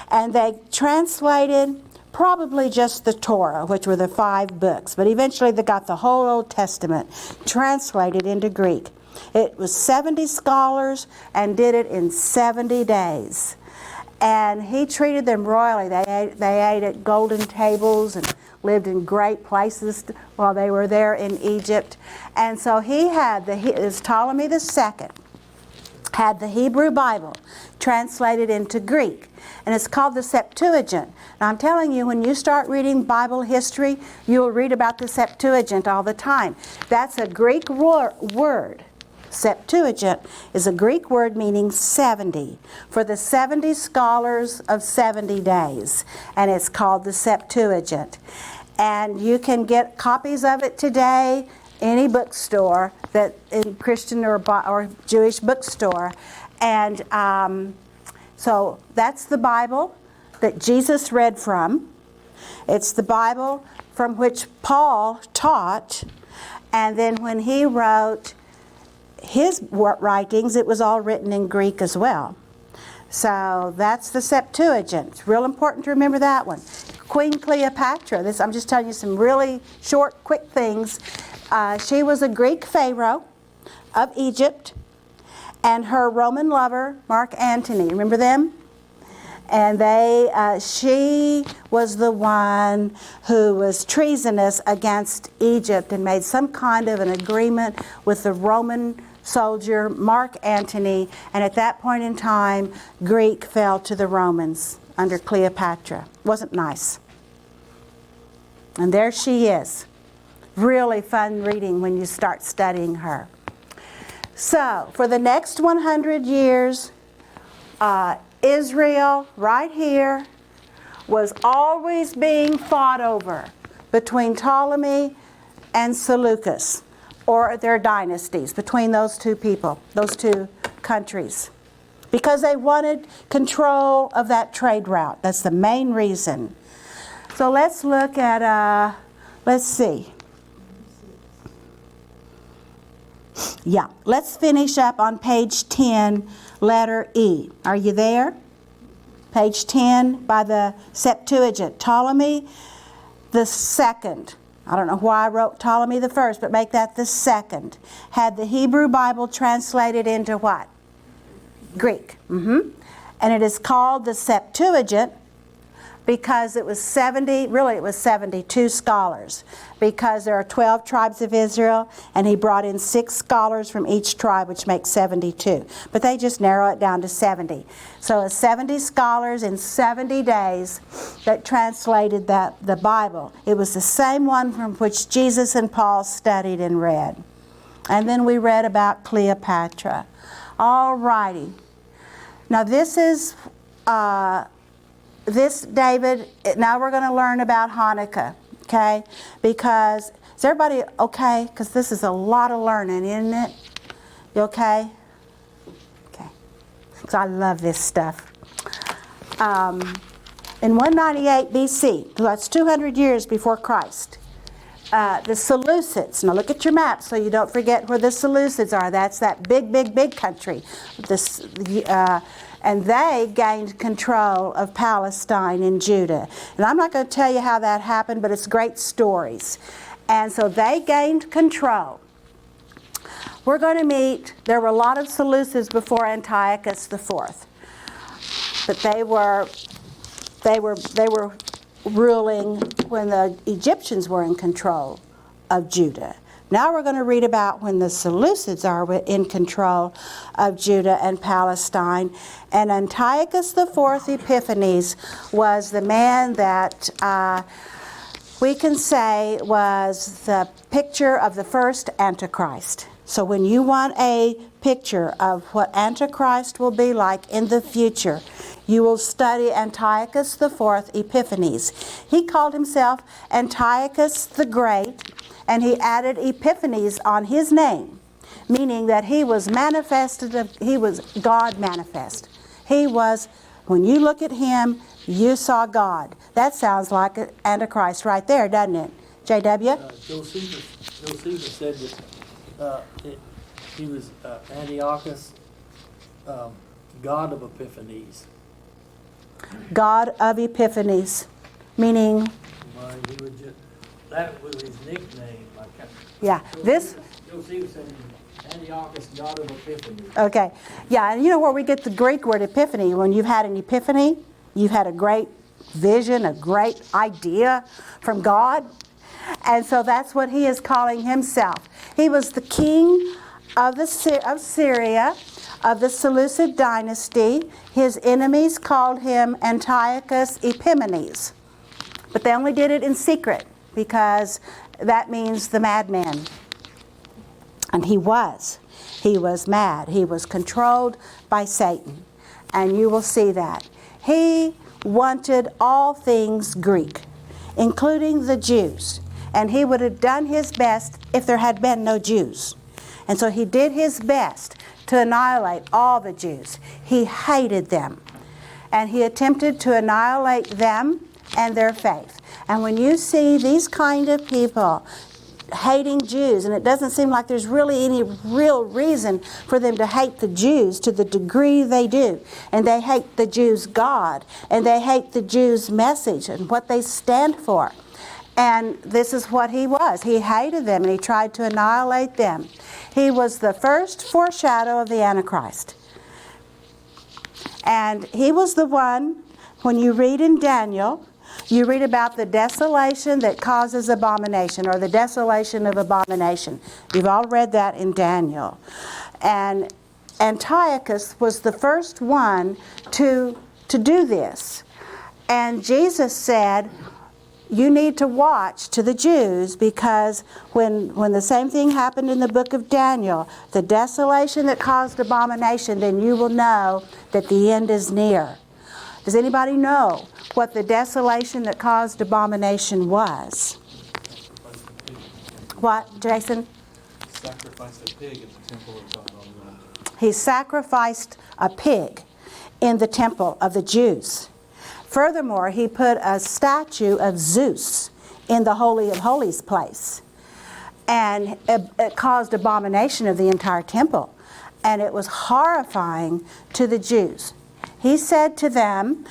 And they translated probably just the Torah, which were the 5 books. But eventually they got the whole Old Testament translated into Greek. It was 70 scholars and did it in 70 days. And he treated them royally. They ate at golden tables and lived in great places while they were there in Egypt. And so he had, it was Ptolemy II, had the Hebrew Bible translated into Greek. And it's called the Septuagint. Now I'm telling you, when you start reading Bible history, you will read about the Septuagint all the time. That's a Greek word. Septuagint is a Greek word meaning 70, for the 70 scholars of 70 days. And it's called the Septuagint. And you can get copies of it today, any bookstore, that in Christian or Jewish bookstore. And so that's the Bible that Jesus read from. It's the Bible from which Paul taught. And then when he wrote his writings, it was all written in Greek as well. So that's the Septuagint. It's real important to remember that one. Queen Cleopatra. This, I'm just telling you some really short, quick things. She was a Greek pharaoh of Egypt, and her Roman lover, Mark Antony. Remember them? And she was the one who was treasonous against Egypt and made some kind of an agreement with the Roman soldier Mark Antony, and at that point in time, Greek fell to the Romans under Cleopatra. Wasn't nice. And there she is. Really fun reading when you start studying her. So, for the next 100 years, Israel, right here, was always being fought over between Ptolemy and Seleucus, or their dynasties, between those two people, those two countries, because they wanted control of that trade route. That's the main reason. So let's look at, let's see. Yeah, let's finish up on page 10, letter E. Are you there? Page 10 by the Septuagint. Ptolemy the second. I don't know why I wrote Ptolemy the first, but make that the second. Had the Hebrew Bible translated into what? Greek. And it is called the Septuagint because it was 72 scholars, because there are 12 tribes of Israel, and he brought in 6 scholars from each tribe, which makes 72. But they just narrow it down to 70. So it's 70 scholars in 70 days that translated the Bible. It was the same one from which Jesus and Paul studied and read. And then we read about Cleopatra. All righty. Now this is... David, now we're going to learn about Hanukkah, okay? Because, is everybody okay? Because this is a lot of learning, isn't it? You okay? Okay. Because I love this stuff. In 198 BC, so that's 200 years before Christ, the Seleucids, now look at your map so you don't forget where the Seleucids are. That's that big country. And they gained control of Palestine and Judah. And I'm not going to tell you how that happened, but it's great stories. And so they gained control. We're going to meet, there were a lot of Seleucids before Antiochus IV. But they were ruling when the Egyptians were in control of Judah. Now we're going to read about when the Seleucids are in control of Judah and Palestine. And Antiochus IV Epiphanes was the man that we can say was the picture of the first Antichrist. So when you want a picture of what Antichrist will be like in the future, you will study Antiochus IV Epiphanes. He called himself Antiochus the Great, and he added Epiphanes on his name, meaning that he was he was God manifest. He was, when you look at him, you saw God. That sounds like an Antichrist right there, doesn't it? J.W.? Josephus said that he was Antiochus, God of Epiphanes. God of Epiphanes, meaning... Well, he would just, that was his nickname. Yeah, this... Josephus said Antiochus, God of Epiphanies. Okay, yeah, and you know where we get the Greek word epiphany? When you've had an epiphany, you've had a great vision, a great idea from God. And so that's what he is calling himself. He was the king of Syria, of the Seleucid dynasty. His enemies called him Antiochus Epiphanes. But they only did it in secret because that means the madman. And he was. He was mad. He was controlled by Satan. And you will see that. He wanted all things Greek, including the Jews. And he would have done his best if there had been no Jews. And so he did his best to annihilate all the Jews. He hated them. And he attempted to annihilate them and their faith. And when you see these kind of people hating Jews, and it doesn't seem like there's really any real reason for them to hate the Jews to the degree they do. And they hate the Jews' God, and they hate the Jews' message and what they stand for. And this is what he was. He hated them, and he tried to annihilate them. He was the first foreshadow of the Antichrist. And he was the one, when you read in Daniel, you read about the desolation that causes abomination, or the desolation of abomination. You've all read that in Daniel. And Antiochus was the first one to do this. And Jesus said, you need to watch to the Jews, because when the same thing happened in the book of Daniel, the desolation that caused abomination, then you will know that the end is near. Does anybody know what the desolation that caused abomination was? What, Jason? Sacrificed a pig in the temple of God on the mountain. He sacrificed a pig in the temple of the Jews. Furthermore, he put a statue of Zeus in the Holy of Holies place. And it caused abomination of the entire temple. And it was horrifying to the Jews. He said to them,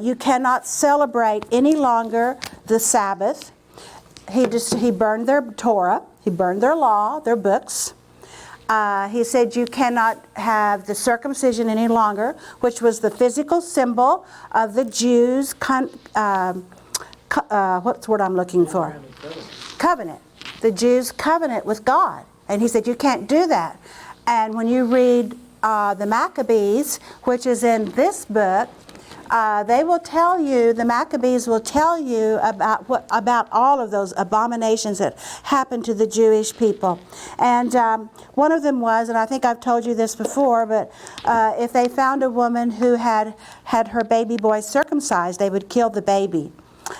you cannot celebrate any longer the Sabbath. He burned their Torah. He burned their law, their books. He said you cannot have the circumcision any longer, which was the physical symbol of the Jews' what's the word I'm looking for? Covenant. The Jews' covenant with God. And he said you can't do that. And when you read the Maccabees, which is in this book, they will tell you, the Maccabees will tell you about all of those abominations that happened to the Jewish people. And one of them was, and I think I've told you this before, but if they found a woman who had her baby boy circumcised, they would kill the baby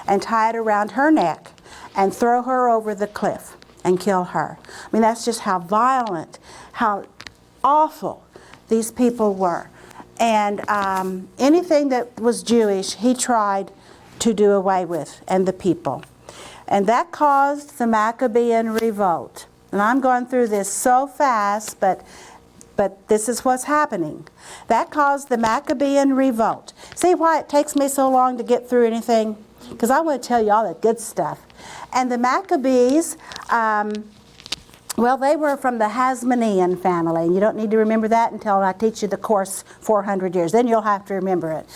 and tie it around her neck and throw her over the cliff and kill her. I mean, that's just how violent, how awful these people were. And anything that was Jewish, he tried to do away with, and the people. And that caused the Maccabean revolt. And I'm going through this so fast, but this is what's happening. That caused the Maccabean revolt. See why it takes me so long to get through anything? Because I want to tell you all the good stuff. And the Maccabees, well, they were from the Hasmonean family. You don't need to remember that until I teach you the course 400 years. Then you'll have to remember it.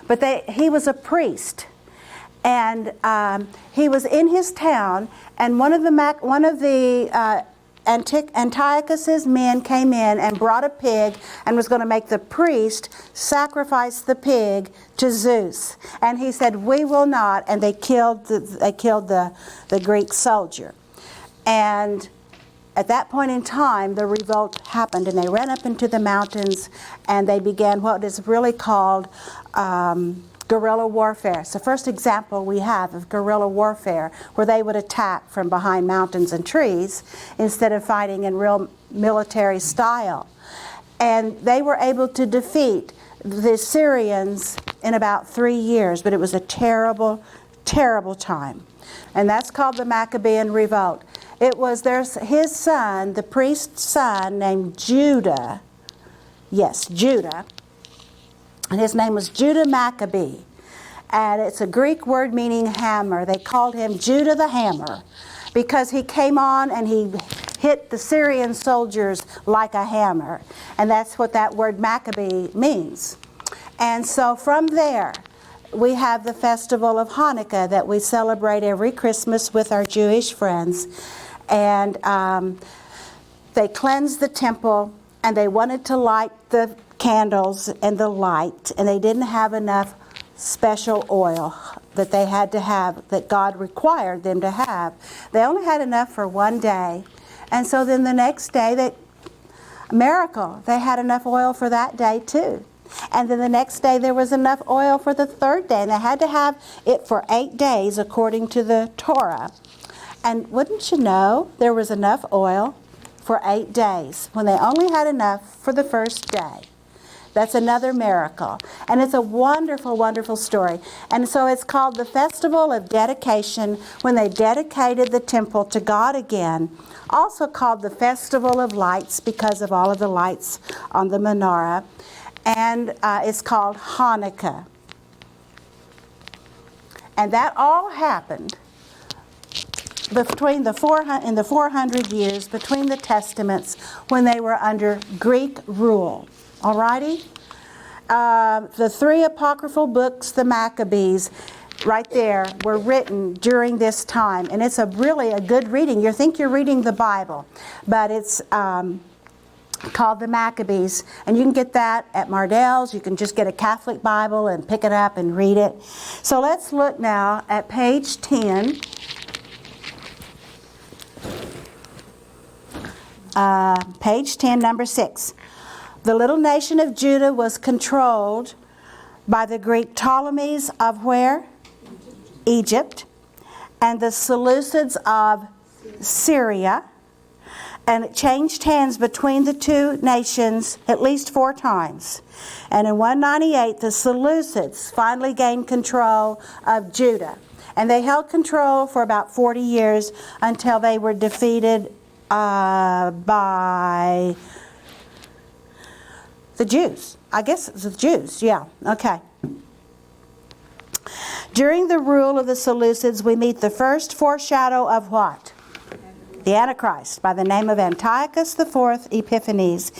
But he was a priest. And he was in his town, and one of the Antiochus's men came in and brought a pig and was going to make the priest sacrifice the pig to Zeus. And he said, "We will not." And they killed the Greek soldier. And at that point in time, the revolt happened, and they ran up into the mountains, and they began what is really called guerrilla warfare. It's the first example we have of guerrilla warfare, where they would attack from behind mountains and trees instead of fighting in real military style. And they were able to defeat the Syrians in about 3 years, but it was a terrible, terrible time. And that's called the Maccabean Revolt. It was his son, the priest's son, named Judah. Yes, Judah. And his name was Judah Maccabee. And it's a Greek word meaning hammer. They called him Judah the Hammer because he came on and he hit the Syrian soldiers like a hammer. And that's what that word Maccabee means. And so from there, we have the festival of Hanukkah that we celebrate every Christmas with our Jewish friends. And they cleansed the temple, and they wanted to light the candles and the light, and they didn't have enough special oil that they had to have, that God required them to have. They only had enough for one day. And so then the next day, miracle, they had enough oil for that day too. And then the next day there was enough oil for the third day, and they had to have it for 8 days according to the Torah. And wouldn't you know, there was enough oil for 8 days when they only had enough for the first day. That's another miracle. And it's a wonderful, wonderful story. And so it's called the Festival of Dedication, when they dedicated the temple to God again. Also called the Festival of Lights because of all of the lights on the menorah. And it's called Hanukkah. And that all happened between in the 400 years between the Testaments, when they were under Greek rule. Alrighty? The 3 apocryphal books, the Maccabees, right there, were written during this time. And it's really a good reading. You think you're reading the Bible, but it's called the Maccabees. And you can get that at Mardell's. You can just get a Catholic Bible and pick it up and read it. So let's look now at page 10. Page 10, number 6. The little nation of Judah was controlled by the Greek Ptolemies of where? Egypt. And the Seleucids of Syria. And it changed hands between the two nations at least 4 times. And in 198, the Seleucids finally gained control of Judah. And they held control for about 40 years until they were defeated by the Jews. I guess it was the Jews, yeah, okay. During the rule of the Seleucids, we meet the first foreshadow of what? The Antichrist, by the name of Antiochus IV Epiphanes.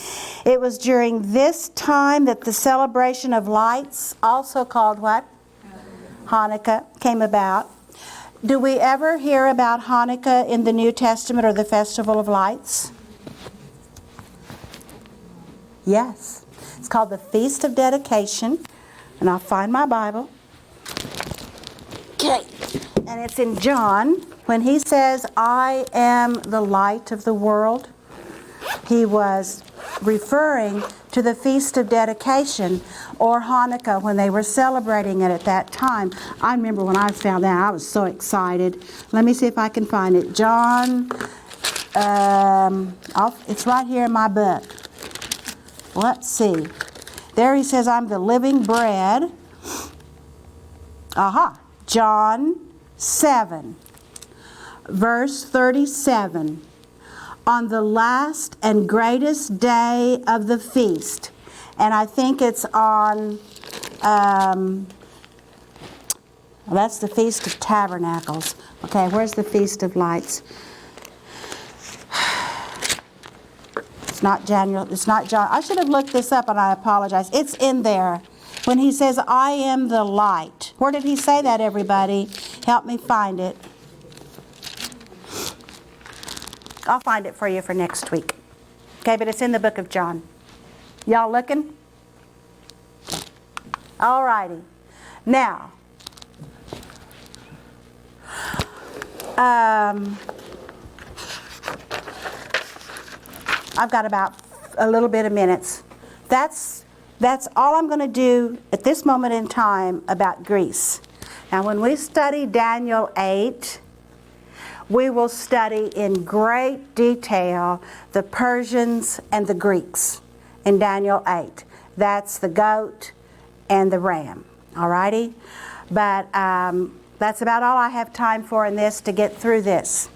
It was during this time that the celebration of lights, also called what? Hanukkah, came about. Do we ever hear about Hanukkah in the New Testament, or the Festival of Lights? Yes. It's called the Feast of Dedication. And I'll find my Bible. Okay. And it's in John. When he says, I am the light of the world, he was referring to the Feast of Dedication, or Hanukkah, when they were celebrating it at that time. I remember when I found that, I was so excited. Let me see if I can find it. John, it's right here in my book. Let's see. There he says, I'm the living bread. Aha. John 7. Verse 37, on the last and greatest day of the feast, and I think it's on, that's the Feast of Tabernacles. Okay, where's the Feast of Lights? It's not January, it's not John. I should have looked this up, and I apologize. It's in there. When he says, I am the light. Where did he say that, everybody? Help me find it. I'll find it for you for next week. Okay, but it's in the book of John. Y'all looking? All righty. Now, I've got about a little bit of minutes. That's all I'm going to do at this moment in time about Greece. Now, when we study Daniel 8, we will study in great detail the Persians and the Greeks in Daniel 8. That's the goat and the ram. All righty? But that's about all I have time for in this to get through this.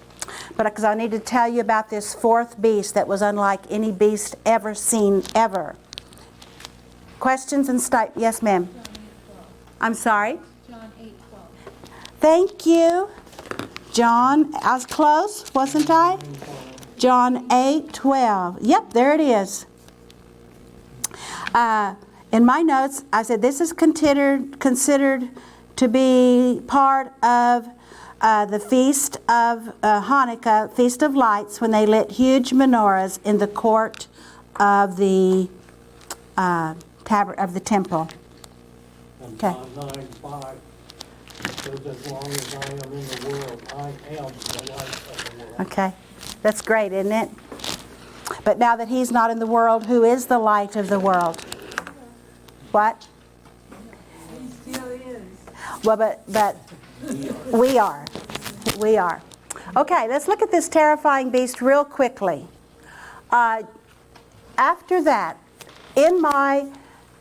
But because I need to tell you about this 4th beast that was unlike any beast ever seen, ever. Questions and statements? Yes, ma'am. I'm sorry? John 8:12. Thank you. John, I was close, wasn't I? John 8:12. Yep, there it is. In my notes, I said this is considered to be part of the Feast of Hanukkah, Feast of Lights, when they lit huge menorahs in the court of the temple. And Okay. John 9:5 says, as long as I am in the world, I am the light of the world. Okay, that's great, isn't it? But now that he's not in the world, who is the light of the world? What? He still is. Well, but we are. We are. Okay, let's look at this terrifying beast real quickly. After that, in my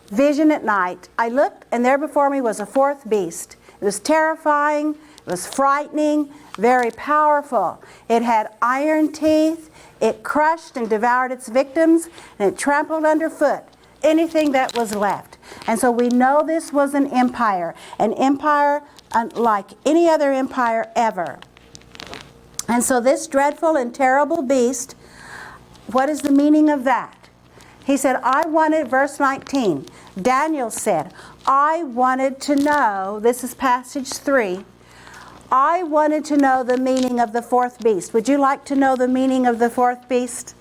vision at night. I looked, and there before me was a fourth beast. It was terrifying, it was frightening, very powerful. It had iron teeth, it crushed and devoured its victims, and it trampled underfoot anything that was left. And so we know this was an empire unlike any other empire ever. And so this dreadful and terrible beast, what is the meaning of that? He said, I wanted, verse 19, Daniel said, I wanted to know, this is passage 3, I wanted to know the meaning of the fourth beast. Would you like to know the meaning of the fourth beast?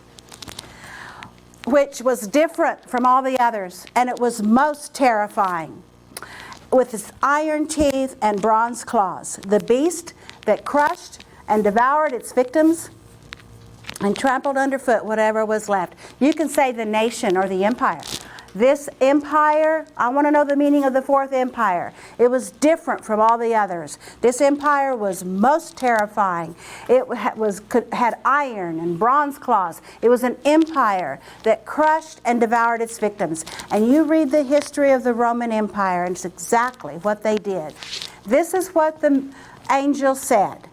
Which was different from all the others, and it was most terrifying, with its iron teeth and bronze claws. The beast that crushed and devoured its victims and trampled underfoot whatever was left. You can say the nation or the empire. This empire, I want to know the meaning of the fourth empire. It was different from all the others. This empire was most terrifying. It had iron and bronze claws. It was an empire that crushed and devoured its victims. And you read the history of the Roman Empire, and it's exactly what they did. This is what the angel said.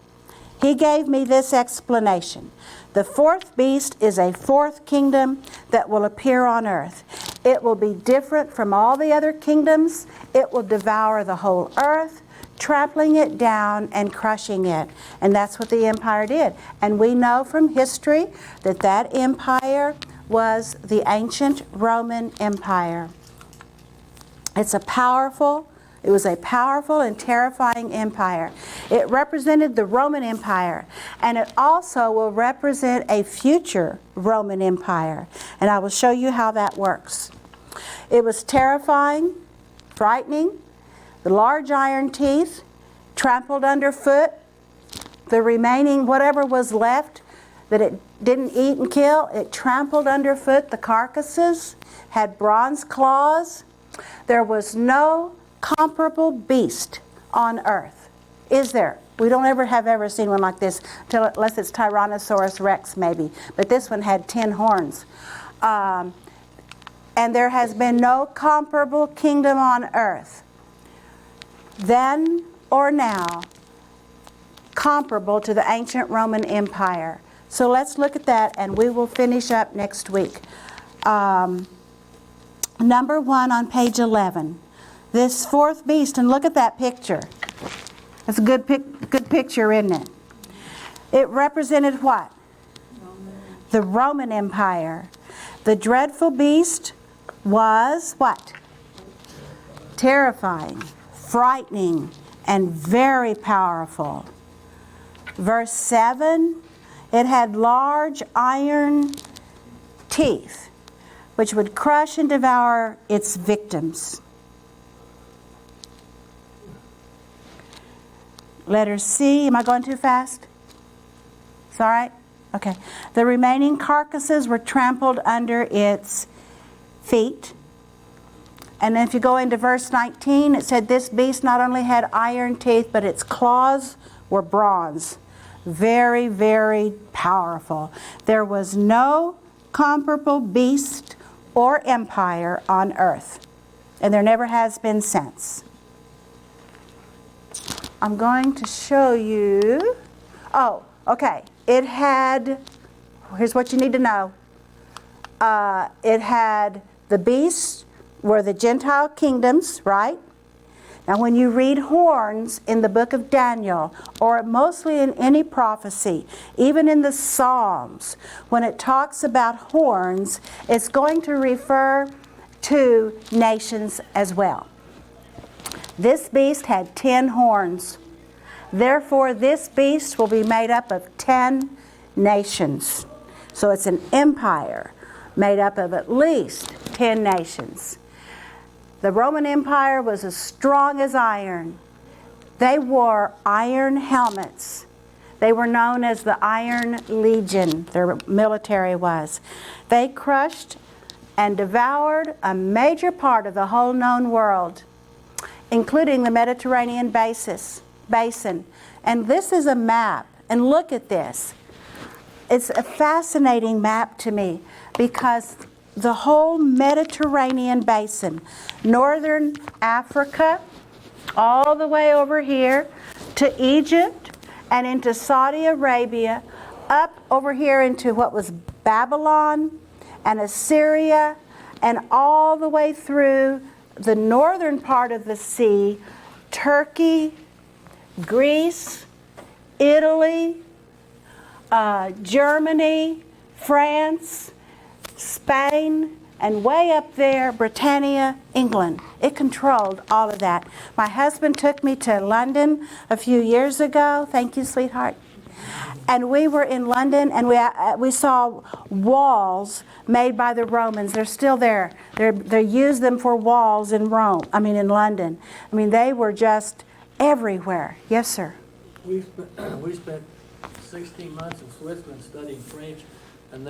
He gave me this explanation. The fourth beast is a fourth kingdom that will appear on earth. It will be different from all the other kingdoms. It will devour the whole earth, trampling it down and crushing it. And that's what the empire did. And we know from history that that empire was the ancient Roman Empire. It was a powerful and terrifying empire. It represented the Roman Empire, and it also will represent a future Roman Empire. And I will show you how that works. It was terrifying, frightening, the large iron teeth, trampled underfoot, the remaining whatever was left that it didn't eat and kill, it trampled underfoot the carcasses, had bronze claws. There was no comparable beast on earth, is there? We don't have ever seen one like this, unless it's Tyrannosaurus Rex maybe. But this one had 10 horns. And there has been no comparable kingdom on earth, then or now, comparable to the ancient Roman Empire. So let's look at that, and we will finish up next week. Number 1 on page 11. This fourth beast, and look at that picture. It's a good picture, isn't it? It represented what? The Roman Empire. The dreadful beast was what? Terrifying, frightening, and very powerful. Verse 7, it had large iron teeth, which would crush and devour its victims. Letter C, am I going too fast? It's all right? Okay. The remaining carcasses were trampled under its feet. And then if you go into verse 19, it said this beast not only had iron teeth, but its claws were bronze. Very, very powerful. There was no comparable beast or empire on earth. And there never has been since. I'm going to show you. Oh, okay. It had, here's what you need to know. It had the beasts were the Gentile kingdoms, right? Now when you read horns in the book of Daniel, or mostly in any prophecy, even in the Psalms, when it talks about horns, it's going to refer to nations as well. This beast had 10 horns. Therefore, this beast will be made up of 10 nations. So it's an empire made up of at least 10 nations. The Roman Empire was as strong as iron. They wore iron helmets. They were known as the Iron Legion, their military was. They crushed and devoured a major part of the whole known world, including the Mediterranean basin. And this is a map. And look at this. It's a fascinating map to me because the whole Mediterranean basin, northern Africa, all the way over here to Egypt and into Saudi Arabia, up over here into what was Babylon and Assyria, and all the way through the northern part of the sea, Turkey, Greece, Italy, Germany, France, Spain, and way up there, Britannia, England. It controlled all of that. My husband took me to London a few years ago. Thank you, sweetheart. And we were in London, and we saw walls made by the Romans. They're still there. They used them for walls in in London. I mean, they were just everywhere. Yes, sir. We spent 16 months in Switzerland studying French, and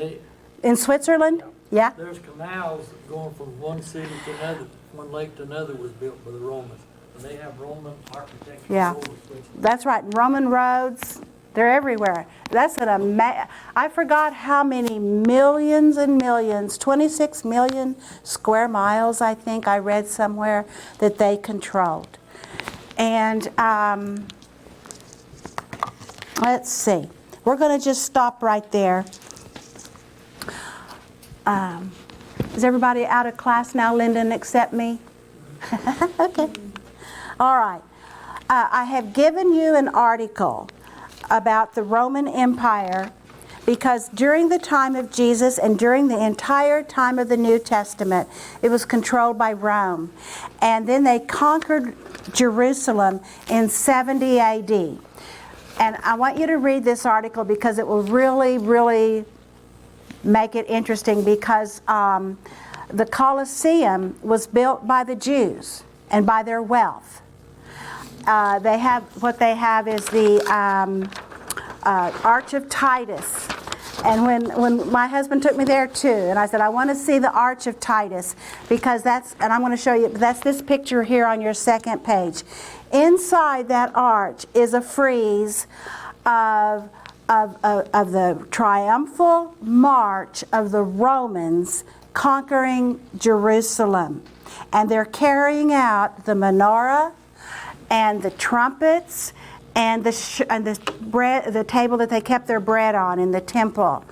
In Switzerland? Yeah. there's canals going from one city to another, one lake to another was built by the Romans. And they have Roman architecture Yeah. all over Switzerland. That's right. Roman roads, they're everywhere. That's I forgot how many millions and millions, 26 million square miles, I think I read somewhere, that they controlled. And let's see. We're going to just stop right there. Is everybody out of class now, Lyndon, except me? Okay. All right. I have given you an article about the Roman Empire because during the time of Jesus and during the entire time of the New Testament, it was controlled by Rome. And then they conquered Jerusalem in 70 AD. And I want you to read this article because it will really, really make it interesting, because the Colosseum was built by the Jews and by their wealth. What they have is the Arch of Titus. And when my husband took me there too, and I said, I want to see the Arch of Titus, because and I'm going to show you, that's this picture here on your second page. Inside that arch is a frieze of the triumphal march of the Romans conquering Jerusalem. And they're carrying out the menorah and the trumpets and the table that they kept their bread on in the temple.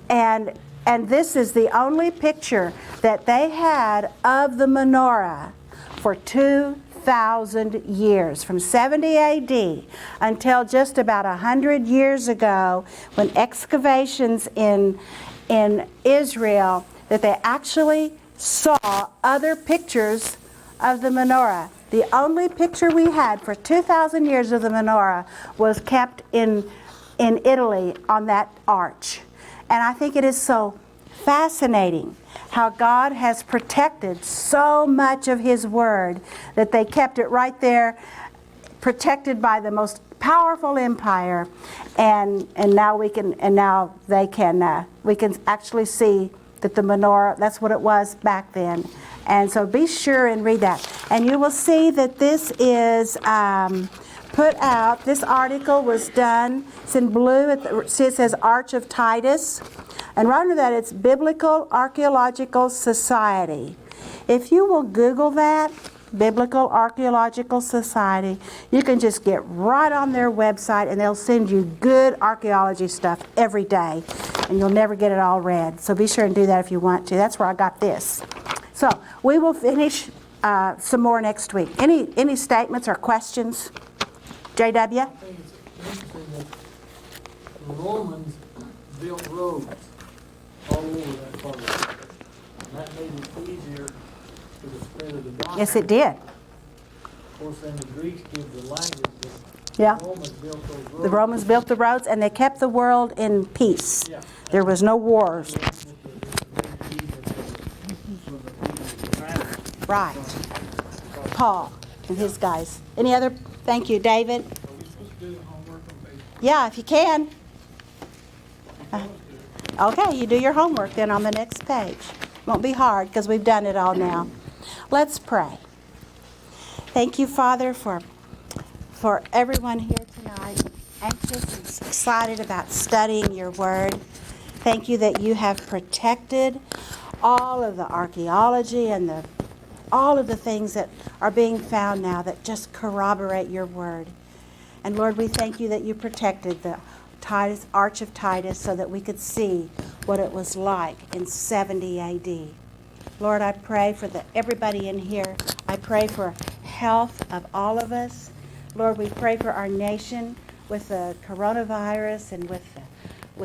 And this is the only picture that they had of the menorah for 2,000 years, from 70 AD until just about 100 years ago, when excavations in Israel, that they actually saw other pictures of the menorah. The only picture we had for 2,000 years of the menorah was kept in Italy on that arch. And I think it is so fascinating how God has protected so much of His Word that they kept it right there, protected by the most powerful empire, and now we can actually see that the menorah, that's what it was back then. And so be sure and read that. And you will see that this is put out. This article was done. It's in blue. See, it says Arch of Titus. And right under that, it's Biblical Archaeological Society. If you will Google that, Biblical Archaeological Society, you can just get right on their website, and they'll send you good archaeology stuff every day, and you'll never get it all read. So be sure and do that if you want to. That's where I got this. So we will finish some more next week. Any statements or questions? JW? I think it's interesting that the Romans built roads all over that part of the country. And that made it easier for the spread of the gospel. Yes, it did. Of course, then the Greeks gave the language, but Yeah. the Romans built those roads. The Romans built the roads, and they kept the world in peace. Yeah. There was no wars. Right. Paul and his guys. Any other? Thank you, David. Yeah, if you can. Okay, you do your homework then on the next page. Won't be hard because we've done it all now. Let's pray. Thank you, Father, for everyone here tonight, anxious and excited about studying your word. Thank you that you have protected all of the archaeology and all of the things that are being found now that just corroborate your word. And Lord, we thank you that you protected the Arch of Titus so that we could see what it was like in 70 AD. Lord, I pray for everybody in here. I pray for health of all of us. Lord, we pray for our nation with the coronavirus and with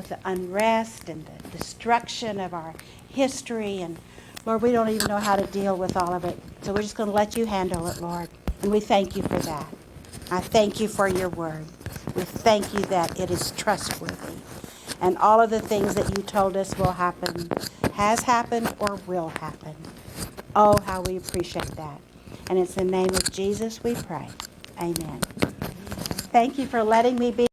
the unrest and the destruction of our history. And Lord, we don't even know how to deal with all of it. So we're just going to let you handle it, Lord. And we thank you for that. I thank you for your word. We thank you that it is trustworthy. And all of the things that you told us will happen, has happened, or will happen. Oh, how we appreciate that. And it's in the name of Jesus we pray. Amen. Thank you for letting me be